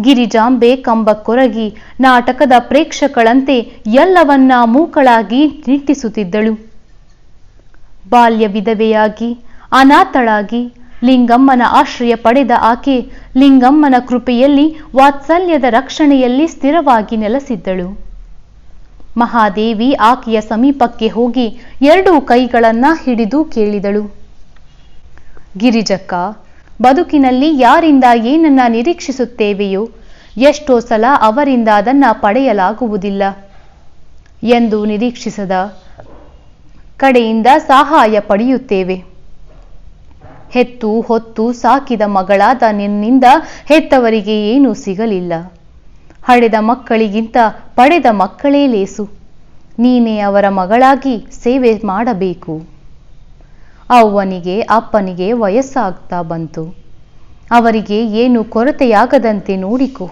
ಗಿರಿಜಾಂಬೆ ಕಂಬಕ್ಕೊರಗಿ ನಾಟಕದ ಪ್ರೇಕ್ಷಕಳಂತೆ ಎಲ್ಲವನ್ನ ಮೂಕಳಾಗಿ ನಿಟ್ಟಿಸುತ್ತಿದ್ದಳು. ಬಾಲ್ಯ ವಿಧವೆಯಾಗಿ ಅನಾಥಳಾಗಿ ಲಿಂಗಮ್ಮನ ಆಶ್ರಯ ಪಡೆದ ಆಕೆ ಲಿಂಗಮ್ಮನ ಕೃಪೆಯಲ್ಲಿ ವಾತ್ಸಲ್ಯದ ರಕ್ಷಣೆಯಲ್ಲಿ ಸ್ಥಿರವಾಗಿ ನೆಲೆಸಿದ್ದಳು. ಮಹಾದೇವಿ ಆಕೆಯ ಸಮೀಪಕ್ಕೆ ಹೋಗಿ 2 ಕೈಗಳನ್ನ ಹಿಡಿದು ಕೇಳಿದಳು. ಗಿರಿಜಕ್ಕ, ಬದುಕಿನಲ್ಲಿ ಯಾರಿಂದ ಏನನ್ನ ನಿರೀಕ್ಷಿಸುತ್ತೇವೆಯೋ ಎಷ್ಟೋ ಸಲ ಅವರಿಂದ ಅದನ್ನ ಪಡೆಯಲಾಗುವುದಿಲ್ಲ ಎಂದು ನಿರೀಕ್ಷಿಸದ ಕಡೆಯಿಂದ ಸಹಾಯ ಪಡೆಯುತ್ತೇವೆ. ಹೆತ್ತು ಹೊತ್ತು ಸಾಕಿದ ಮಗಳಾದ ನಿನ್ನಿಂದ ಹೆತ್ತವರಿಗೆ ಏನೂ ಸಿಗಲಿಲ್ಲ. ಹಡೆದ ಮಕ್ಕಳಿಗಿಂತ ಪಡೆದ ಮಕ್ಕಳೇ ಲೇಸು. ನೀನೇ ಅವರ ಮಗಳಾಗಿ ಸೇವೆ ಮಾಡಬೇಕು. ಅವ್ವನಿಗೆ ಅಪ್ಪನಿಗೆ ವಯಸ್ಸಾಗ್ತಾ ಬಂತು. ಅವರಿಗೆ ಏನು ಕೊರತೆಯಾಗದಂತೆ ನೋಡಿಕೊ.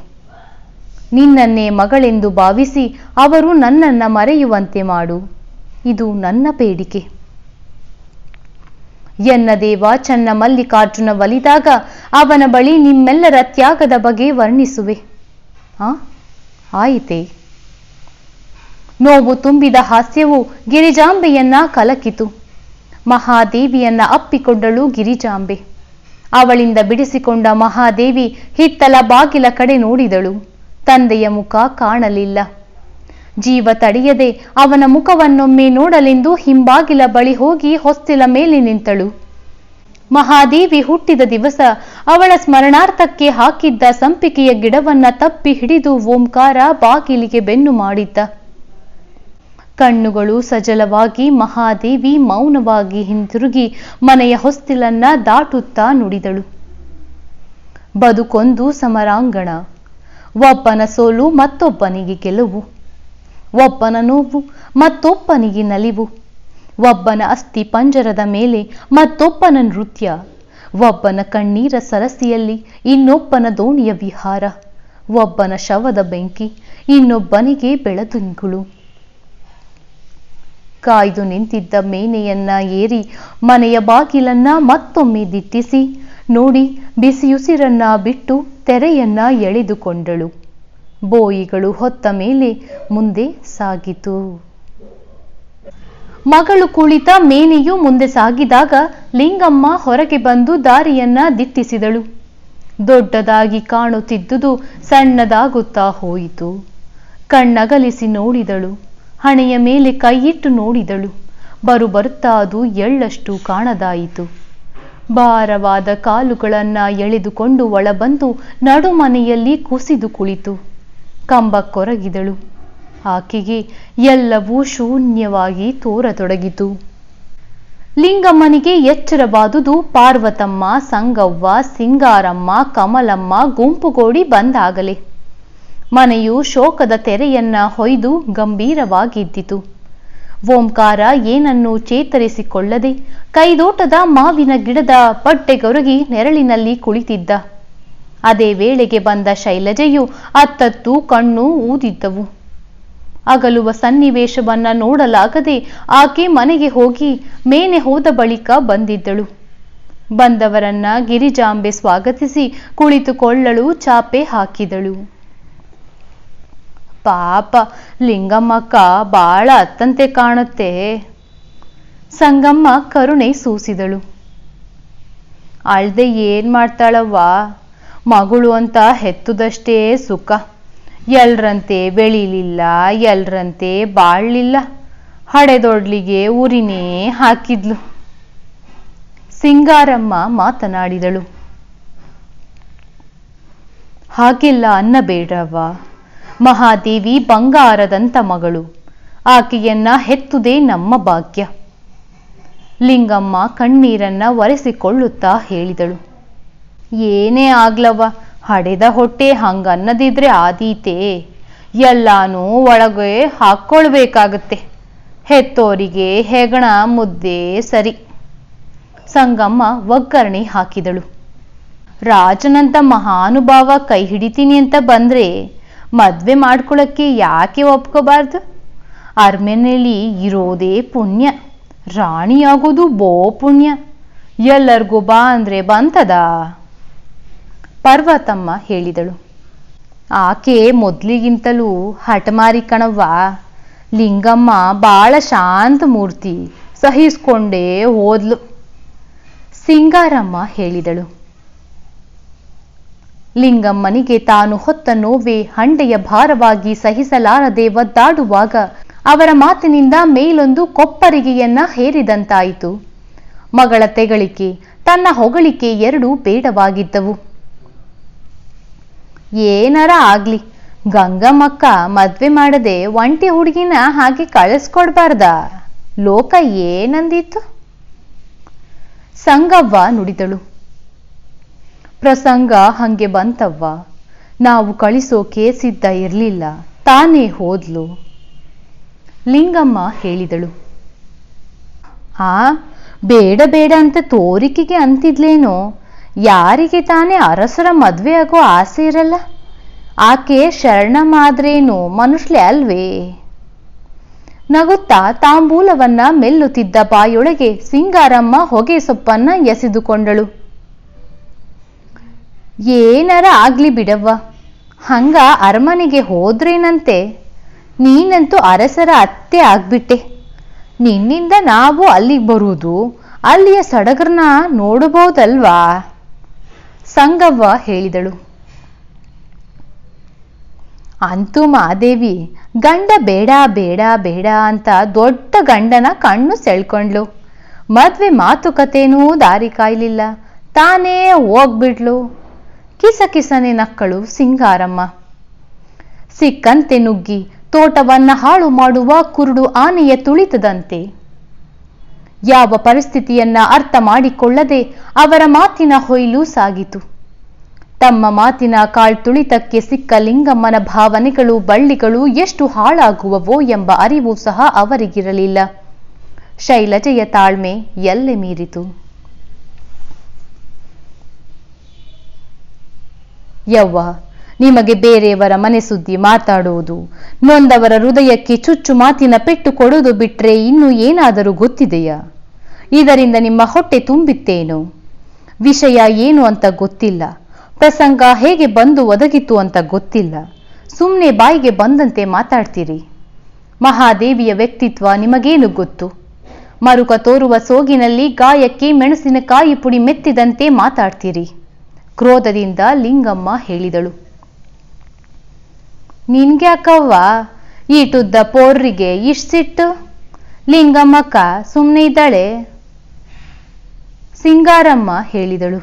ನಿನ್ನನ್ನೇ ಮಗಳೆಂದು ಭಾವಿಸಿ ಅವರು ನನ್ನನ್ನ ಮರೆಯುವಂತೆ ಮಾಡು. ಇದು ನನ್ನ ಬೇಡಿಕೆ. ಎನ್ನ ದೇವ ಚನ್ನ ಮಲ್ಲಿಕಾರ್ಜುನ ಒಲಿದಾಗ ಅವನ ಬಳಿ ನಿಮ್ಮೆಲ್ಲರ ತ್ಯಾಗದ ಬಗೆ ವರ್ಣಿಸುವೆ. ಆಯಿತೆ. ನೋವು ತುಂಬಿದ ಹಾಸ್ಯವು ಗಿರಿಜಾಂಬೆಯನ್ನ ಕಲಕಿತು. ಮಹಾದೇವಿಯನ್ನ ಅಪ್ಪಿಕೊಂಡಳು ಗಿರಿಜಾಂಬೆ. ಅವಳಿಂದ ಬಿಡಿಸಿಕೊಂಡ ಮಹಾದೇವಿ ಹಿತ್ತಲ ಬಾಗಿಲ ಕಡೆ ನೋಡಿದಳು. ತಂದೆಯ ಮುಖ ಕಾಣಲಿಲ್ಲ. ಜೀವ ತಡೆಯದೆ ಅವನ ಮುಖವನ್ನೊಮ್ಮೆ ನೋಡಲೆಂದು ಹಿಂಬಾಗಿಲ ಬಳಿ ಹೋಗಿ ಹೊಸ್ತಿಲ ಮೇಲೆ ನಿಂತಳು. ಮಹಾದೇವಿ ಹುಟ್ಟಿದ ದಿವಸ ಅವಳ ಸ್ಮರಣಾರ್ಥಕ್ಕೆ ಹಾಕಿದ್ದ ಸಂಪಿಗೆಯ ಗಿಡವನ್ನ ತಪ್ಪಿ ಹಿಡಿದು ಓಂಕಾರ ಬಾಗಿಲಿಗೆ ಬೆನ್ನು ಮಾಡಿದ್ದ. ಕಣ್ಣುಗಳು ಸಜಲವಾಗಿ ಮಹಾದೇವಿ ಮೌನವಾಗಿ ಹಿಂತಿರುಗಿ ಮನೆಯ ಹೊಸ್ತಿಲನ್ನ ದಾಟುತ್ತಾ ನುಡಿದಳು. ಬದುಕೊಂದು ಸಮರಾಂಗಣ. ಒಬ್ಬನ ಸೋಲು ಮತ್ತೊಬ್ಬನಿಗೆ ಗೆಲುವು. ಒಬ್ಬನ ನೋವು ಮತ್ತೊಬ್ಬನಿಗೆ ನಲಿವು. ಒಬ್ಬನ ಅಸ್ಥಿ ಪಂಜರದ ಮೇಲೆ ಮತ್ತೊಬ್ಬನ ನೃತ್ಯ. ಒಬ್ಬನ ಕಣ್ಣೀರ ಸರಸಿಯಲ್ಲಿ ಇನ್ನೊಬ್ಬನ ದೋಣಿಯ ವಿಹಾರ. ಒಬ್ಬನ ಶವದ ಬೆಂಕಿ ಇನ್ನೊಬ್ಬನಿಗೆ ಬೆಳದಿಂಗುಳು. ಕಾಯ್ದು ನಿಂತಿದ್ದ ಮೇನೆಯನ್ನ ಏರಿ ಮನೆಯ ಬಾಗಿಲನ್ನ ಮತ್ತೊಮ್ಮೆ ದಿಟ್ಟಿಸಿ ನೋಡಿ ಬಿಸಿಯುಸಿರನ್ನ ಬಿಟ್ಟು ತೆರೆಯನ್ನ ಎಳೆದುಕೊಂಡಳು. ಬೋಯಿಗಳು ಹೊತ್ತ ಮೇಲೆ ಮುಂದೆ ಸಾಗಿತು. ಮಗಳು ಕುಳಿತ ಮೇನೆಯು ಮುಂದೆ ಸಾಗಿದಾಗ ಲಿಂಗಮ್ಮ ಹೊರಗೆ ಬಂದು ದಾರಿಯನ್ನ ದಿಟ್ಟಿಸಿದಳು. ದೊಡ್ಡದಾಗಿ ಕಾಣುತ್ತಿದ್ದುದು ಸಣ್ಣದಾಗುತ್ತಾ ಹೋಯಿತು. ಕಣ್ಣಗಲಿಸಿ ನೋಡಿದಳು. ಹಣೆಯ ಮೇಲೆ ಕೈಯಿಟ್ಟು ನೋಡಿದಳು. ಬರುತ್ತಾ ಅದು ಎಳ್ಳಷ್ಟು ಕಾಣದಾಯಿತು. ಭಾರವಾದ ಕಾಲುಗಳನ್ನ ಎಳೆದುಕೊಂಡು ಒಳಬಂದು ನಡುಮನೆಯಲ್ಲಿ ಕುಸಿದು ಕುಳಿತು ಕಂಬಕ್ಕೊರಗಿದಳು. ಆಕೆಗೆ ಎಲ್ಲವೂ ಶೂನ್ಯವಾಗಿ ತೋರತೊಡಗಿತು. ಲಿಂಗಮ್ಮನಿಗೆ ಎಚ್ಚರವಾದುದು ಪಾರ್ವತಮ್ಮ, ಸಂಗವ್ವ, ಸಿಂಗಾರಮ್ಮ, ಕಮಲಮ್ಮ ಗುಂಪುಗೂಡಿ ಬಂದಾಗಲೇ. ಮನೆಯು ಶೋಕದ ತೆರೆಯನ್ನ ಹೊಯ್ದು ಗಂಭೀರವಾಗಿದ್ದಿತು. ಓಂಕಾರ ಏನನ್ನೂ ಚೇತರಿಸಿಕೊಳ್ಳದೆ ಕೈದೋಟದ ಮಾವಿನ ಗಿಡದ ಬಡ್ಡೆಗೊರಗಿ ನೆರಳಿನಲ್ಲಿ ಕುಳಿತಿದ್ದ. ಅದೇ ವೇಳೆಗೆ ಬಂದ ಶೈಲಜೆಯು ಅತ್ತತ್ತು ಕಣ್ಣು ಊದಿದ್ದವು. ಅಗಲುವ ಸನ್ನಿವೇಶವನ್ನ ನೋಡಲಾಗದೆ ಆಕೆ ಮನೆಗೆ ಹೋಗಿ ಮೇನೆ ಹೋದ ಬಳಿಕ ಬಂದಿದ್ದಳು. ಬಂದವರನ್ನ ಗಿರಿಜಾಂಬೆ ಸ್ವಾಗತಿಸಿ ಕುಳಿತುಕೊಳ್ಳಲು ಚಾಪೆ ಹಾಕಿದಳು. ಪಾಪ ಲಿಂಗಮ್ಮಕ್ಕ ಬಾಳ ಅತ್ತಂತೆ ಕಾಣುತ್ತೆ. ಸಂಗಮ್ಮ ಕರುಣೆ ಸೂಸಿದಳು. ಅಳ್ದೆ ಏನ್ ಮಾಡ್ತಾಳವ್ವ, ಮಗಳು ಅಂತ ಹೆತ್ತುದಷ್ಟೇ ಸುಖ. ಎಲ್ರಂತೆ ಬೆಳಿಲಿಲ್ಲ, ಎಲ್ರಂತೆ ಬಾಳ್ಲಿಲ್ಲ. ಹಡೆದೊಡ್ಲಿಗೆ ಉರಿನೇ ಹಾಕಿದ್ಲು. ಸಿಂಗಾರಮ್ಮ ಮಾತನಾಡಿದಳು. ಹಾಗೆಲ್ಲ ಅನ್ನಬೇಡವ್ವ. ಮಹಾದೇವಿ ಬಂಗಾರದಂತ ಮಗಳು. ಆಕೆಯನ್ನ ಹೆತ್ತುದೇ ನಮ್ಮ ಭಾಗ್ಯ. ಲಿಂಗಮ್ಮ ಕಣ್ಣೀರನ್ನ ಒರೆಸಿಕೊಳ್ಳುತ್ತಾ ಹೇಳಿದಳು. ಏನೇ ಆಗ್ಲವ್ವ, ಹಡೆದ ಹೊಟ್ಟೆ ಹಂಗನ್ನದಿದ್ರೆ ಆದೀತೆ. ಎಲ್ಲಾನು ಒಳಗೆ ಹಾಕ್ಕೊಳ್ಬೇಕಾಗತ್ತೆ. ಹೆತ್ತೋರಿಗೆ ಹೆಗಣ ಮುದ್ದೆ ಸರಿ. ಸಂಗಮ್ಮ ಒಗ್ಗರಣೆ ಹಾಕಿದಳು. ರಾಜನಂತ ಮಹಾನುಭಾವ ಕೈ ಹಿಡಿತೀನಿ ಅಂತ ಬಂದ್ರೆ ಮದ್ವೆ ಮಾಡ್ಕೊಳಕ್ಕೆ ಯಾಕೆ ಒಪ್ಕೋಬಾರ್ದು? ಅರ್ಮೆನೆಲಿ ಇರೋದೇ ಪುಣ್ಯ, ರಾಣಿಯಾಗೋದು ಬೋ ಪುಣ್ಯ. ಎಲ್ಲರಿಗೂ ಬಾ ಅಂದ್ರೆ ಬಂತದ? ಪಾರ್ವತಮ್ಮ ಹೇಳಿದಳು. ಆಕೆ ಮೊದ್ಲಿಗಿಂತಲೂ ಹಠಮಾರಿ ಕಣವ್ವ. ಲಿಂಗಮ್ಮ ಬಾಳ ಶಾಂತ ಮೂರ್ತಿ, ಸಹಿಸ್ಕೊಂಡೇ ಹೋದ್ಲು. ಸಿಂಗಾರಮ್ಮ ಹೇಳಿದಳು. ಲಿಂಗಮ್ಮನಿಗೆ ತಾನು ಹೊತ್ತ ನೋವೇ ಹಂಡೆಯ ಭಾರವಾಗಿ ಸಹಿಸಲಾರದೆ ಒದ್ದಾಡುವಾಗ ಅವರ ಮಾತಿನಿಂದ ಮೇಲೊಂದು ಕೊಪ್ಪರಿಗೆಯನ್ನ ಹೇರಿದಂತಾಯಿತು. ಮಗಳ ತೆಗಳಿಕೆ, ತನ್ನ ಹೊಗಳಿಕೆ ಎರಡೂ ಬೇಡವಾಗಿದ್ದವು. ಏನಾರ ಆಗ್ಲಿ, ಗಂಗಮ್ಮಕ್ಕ ಮದ್ವೆ ಮಾಡದೆ ಒಂಟಿ ಹುಡುಗಿನ ಹಾಗೆ ಕಳಿಸ್ಕೊಡ್ಬಾರ್ದ? ಲೋಕ ಏನಂದಿತ್ತು? ಸಂಗವ್ವ ನುಡಿದಳು. ಪ್ರಸಂಗ ಹಂಗೆ ಬಂತವ್ವ. ನಾವು ಕಳಿಸೋಕೆ ಸಿದ್ಧ ಇರ್ಲಿಲ್ಲ, ತಾನೇ ಹೋದ್ಲು. ಲಿಂಗಮ್ಮ ಹೇಳಿದಳು. ಬೇಡ ಬೇಡ ಅಂತ ತೋರಿಕೆಗೆ ಅಂತಿದ್ಲೇನೋ. ಯಾರಿಗೆ ತಾನೇ ಅರಸರ ಮದ್ವೆ ಆಗೋ ಆಸೆ ಇರಲ್ಲ? ಆಕೆ ಶರಣಮಾದ್ರೇನು ಮನುಷ್ಯಳೆ ಅಲ್ವೇ? ನಗುತ್ತಾ ತಾಂಬೂಲವನ್ನ ಮೆಲ್ಲುತ್ತಿದ್ದ ಬಾಯೊಳಗೆ ಸಿಂಗಾರಮ್ಮ ಹೊಗೆ ಸೊಪ್ಪನ್ನ ಎಸೆದುಕೊಂಡಳು. ಏನರ ಆಗ್ಲಿ ಬಿಡವ್ವ, ಹಂಗ ಅರಮನೆಗೆ ಹೋದ್ರೇನಂತೆ? ನೀನಂತೂ ಅರಸರ ಅತ್ತೆ ಆಗ್ಬಿಟ್ಟೆ. ನಿನ್ನಿಂದ ನಾವು ಅಲ್ಲಿಗೆ ಬರುವುದು, ಅಲ್ಲಿಯ ಸಡಗರನ ನೋಡಬಹುದಲ್ವಾ? ಸಂಗವ್ವ ಹೇಳಿದಳು. ಅಂತೂ ಮಾದೇವಿ ಗಂಡ ಬೇಡ ಬೇಡ ಬೇಡ ಅಂತ ದೊಡ್ಡ ಗಂಡನ ಕಣ್ಣು ಸೆಳ್ಕೊಂಡ್ಲು. ಮದ್ವೆ ಮಾತುಕತೆನೂ ದಾರಿ ಕಾಯ್ಲಿಲ್ಲ, ತಾನೇ ಹೋಗ್ಬಿಡ್ಲು. ಕಿಸಕಿಸನೆ ನಕ್ಕಳು ಸಿಂಗಾರಮ್ಮ. ಸಿಕ್ಕಂತೆ ನುಗ್ಗಿ ತೋಟವನ್ನ ಹಾಳು ಮಾಡುವ ಕುರುಡು ಆನೆಯ ತುಳಿತದಂತೆ. ಯಾವ ಪರಿಸ್ಥಿತಿಯನ್ನ ಅರ್ಥ ಮಾಡಿಕೊಳ್ಳದೆ ಅವರ ಮಾತಿನ ಹೊಯ್ಲು ಸಾಗಿತು. ತಮ್ಮ ಮಾತಿನ ಕಾಳ್ತುಳಿತಕ್ಕೆ ಸಿಕ್ಕ ಲಿಂಗಮ್ಮನ ಭಾವನೆಗಳು ಬಳ್ಳಿಗಳು ಎಷ್ಟು ಹಾಳಾಗುವವೋ ಎಂಬ ಅರಿವು ಸಹ ಅವರಿಗಿರಲಿಲ್ಲ. ಶೈಲಜೆಯ ತಾಳ್ಮೆ ಎಲ್ಲೆ ಮೀರಿತು. ಯವ್ವ, ನಿಮಗೆ ಬೇರೆಯವರ ಮನೆ ಸುದ್ದಿ ಮಾತಾಡುವುದು, ನೊಂದವರ ಹೃದಯಕ್ಕೆ ಚುಚ್ಚು ಮಾತಿನ ಪೆಟ್ಟು ಕೊಡುವುದು ಬಿಟ್ರೆ ಇನ್ನು ಏನಾದರೂ ಗೊತ್ತಿದೆಯಾ? ಇದರಿಂದ ನಿಮ್ಮ ಹೊಟ್ಟೆ ತುಂಬಿತ್ತೇನು? ವಿಷಯ ಏನು ಅಂತ ಗೊತ್ತಿಲ್ಲ, ಪ್ರಸಂಗ ಹೇಗೆ ಬಂದು ಒದಗಿತು ಅಂತ ಗೊತ್ತಿಲ್ಲ. ಸುಮ್ಮನೆ ಬಾಯಿಗೆ ಬಂದಂತೆ ಮಾತಾಡ್ತೀರಿ. ಮಹಾದೇವಿಯ ವ್ಯಕ್ತಿತ್ವ ನಿಮಗೇನು ಗೊತ್ತು? ಮರುಕ ತೋರುವ ಸೋಗಿನಲ್ಲಿ ಗಾಯಕ್ಕೆ ಮೆಣಸಿನಕಾಯಿ ಪುಡಿ ಮೆತ್ತಿದಂತೆ ಮಾತಾಡ್ತೀರಿ. ಕ್ರೋಧದಿಂದ ಲಿಂಗಮ್ಮ ಹೇಳಿದಳು. ನಿನ್ಗ್ಯಾಕವ್ವ ಈಟುದ್ದ ಪೋರ್ರಿಗೆ ಇಷ್ಟ್ ಸಿಟ್ಟು? ಲಿಂಗಮ್ಮಕ್ಕ ಸುಮ್ಮನೆ ಇದ್ದಾಳೆ. ಸಿಂಗಾರಮ್ಮ ಹೇಳಿದಳು.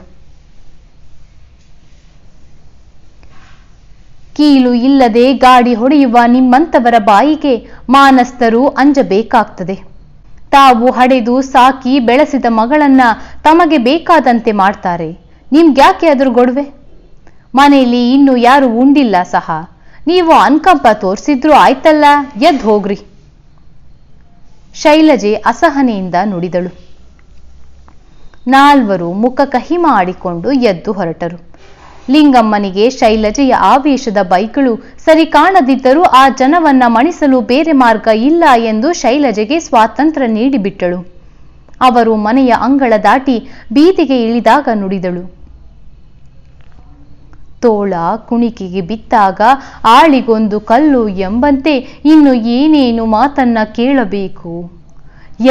ಕೀಲು ಇಲ್ಲದೆ ಗಾಡಿ ಹೊಡೆಯುವ ನಿಮ್ಮಂತವರ ಬಾಯಿಗೆ ಮಾನಸ್ಥರು ಅಂಜಬೇಕಾಗ್ತದೆ. ತಾವು ಹಡೆದು ಸಾಕಿ ಬೆಳೆಸಿದ ಮಗಳನ್ನ ತಮಗೆ ಬೇಕಾದಂತೆ ಮಾಡ್ತಾರೆ. ನಿಮ್ಗ್ಯಾಕೆ ಅದ್ರ ಗೊಡವೆ? ಮನೆಯಲ್ಲಿ ಇನ್ನು ಯಾರು ಉಂಡಿಲ್ಲ ಸಹ. ನೀವು ಅನ್ಕಂಪ ತೋರಿಸಿದ್ರು ಆಯ್ತಲ್ಲ, ಎದ್ದು ಹೋಗ್ರಿ. ಶೈಲಜೆ ಅಸಹನೆಯಿಂದ ನುಡಿದಳು. ನಾಲ್ವರು ಮುಖ ಕಹಿ ಮಾಡಿಕೊಂಡು ಎದ್ದು ಹೊರಟರು. ಲಿಂಗಮ್ಮನಿಗೆ ಶೈಲಜೆಯ ಆವೇಶದ ಬೈಗಳು ಸರಿ ಕಾಣದಿದ್ದರೂ ಆ ಜನವನ್ನ ಮಣಿಸಲು ಬೇರೆ ಮಾರ್ಗ ಇಲ್ಲ ಎಂದು ಶೈಲಜೆಗೆ ಸ್ವಾತಂತ್ರ್ಯ ನೀಡಿಬಿಟ್ಟಳು. ಅವರು ಮನೆಯ ಅಂಗಳ ದಾಟಿ ಬೀದಿಗೆ ಇಳಿದಾಗ ನುಡಿದಳು. ತೋಳ ಕುಣಿಕೆಗೆ ಬಿದ್ದಾಗ ಆಳಿಗೊಂದು ಕಲ್ಲು ಎಂಬಂತೆ ಇನ್ನು ಏನೇನು ಮಾತನ್ನ ಕೇಳಬೇಕು,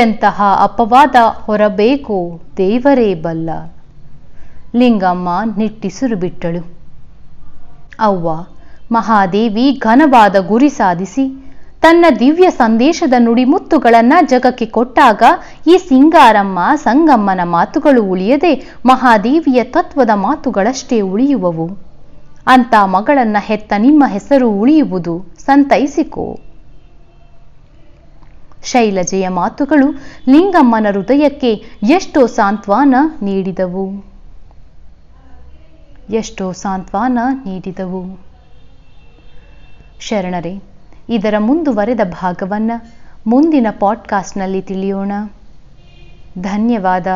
ಎಂತಹ ಅಪವಾದ ಹೊರಬೇಕು ದೇವರೇ ಬಲ್ಲ. ಲಿಂಗಮ್ಮ ನಿಟ್ಟಿಸಿರು ಬಿಟ್ಟಳು. ಅವ್ವ ಮಹಾದೇವಿ ಘನವಾದ ಗುರಿ ಸಾಧಿಸಿ ತನ್ನ ದಿವ್ಯ ಸಂದೇಶದ ನುಡಿಮುತ್ತುಗಳನ್ನ ಜಗಕ್ಕೆ ಕೊಟ್ಟಾಗ ಈ ಸಿಂಗಾರಮ್ಮ ಸಂಗಮ್ಮನ ಮಾತುಗಳು ಉಳಿಯದೆ ಮಹಾದೇವಿಯ ತತ್ವದ ಮಾತುಗಳಷ್ಟೇ ಉಳಿಯುವವು. ಅಂತ ಮಗಳನ್ನ ಹೆತ್ತ ನಿಮ್ಮ ಹೆಸರು ಉಳಿಯುವುದು, ಸಂತೈಸಿಕೋ. ಶೈಲಜೆಯ ಮಾತುಗಳು ಲಿಂಗಮ್ಮನ ಹೃದಯಕ್ಕೆ ಎಷ್ಟೋ ಸಾಂತ್ವನ ನೀಡಿದವು. ಶರಣರೇ, ಇದರ ಮುಂದುವರೆದ ಭಾಗವನ್ನ ಮುಂದಿನ ಪಾಡ್ಕಾಸ್ಟ್ನಲ್ಲಿ ತಿಳಿಯೋಣ. ಧನ್ಯವಾದ.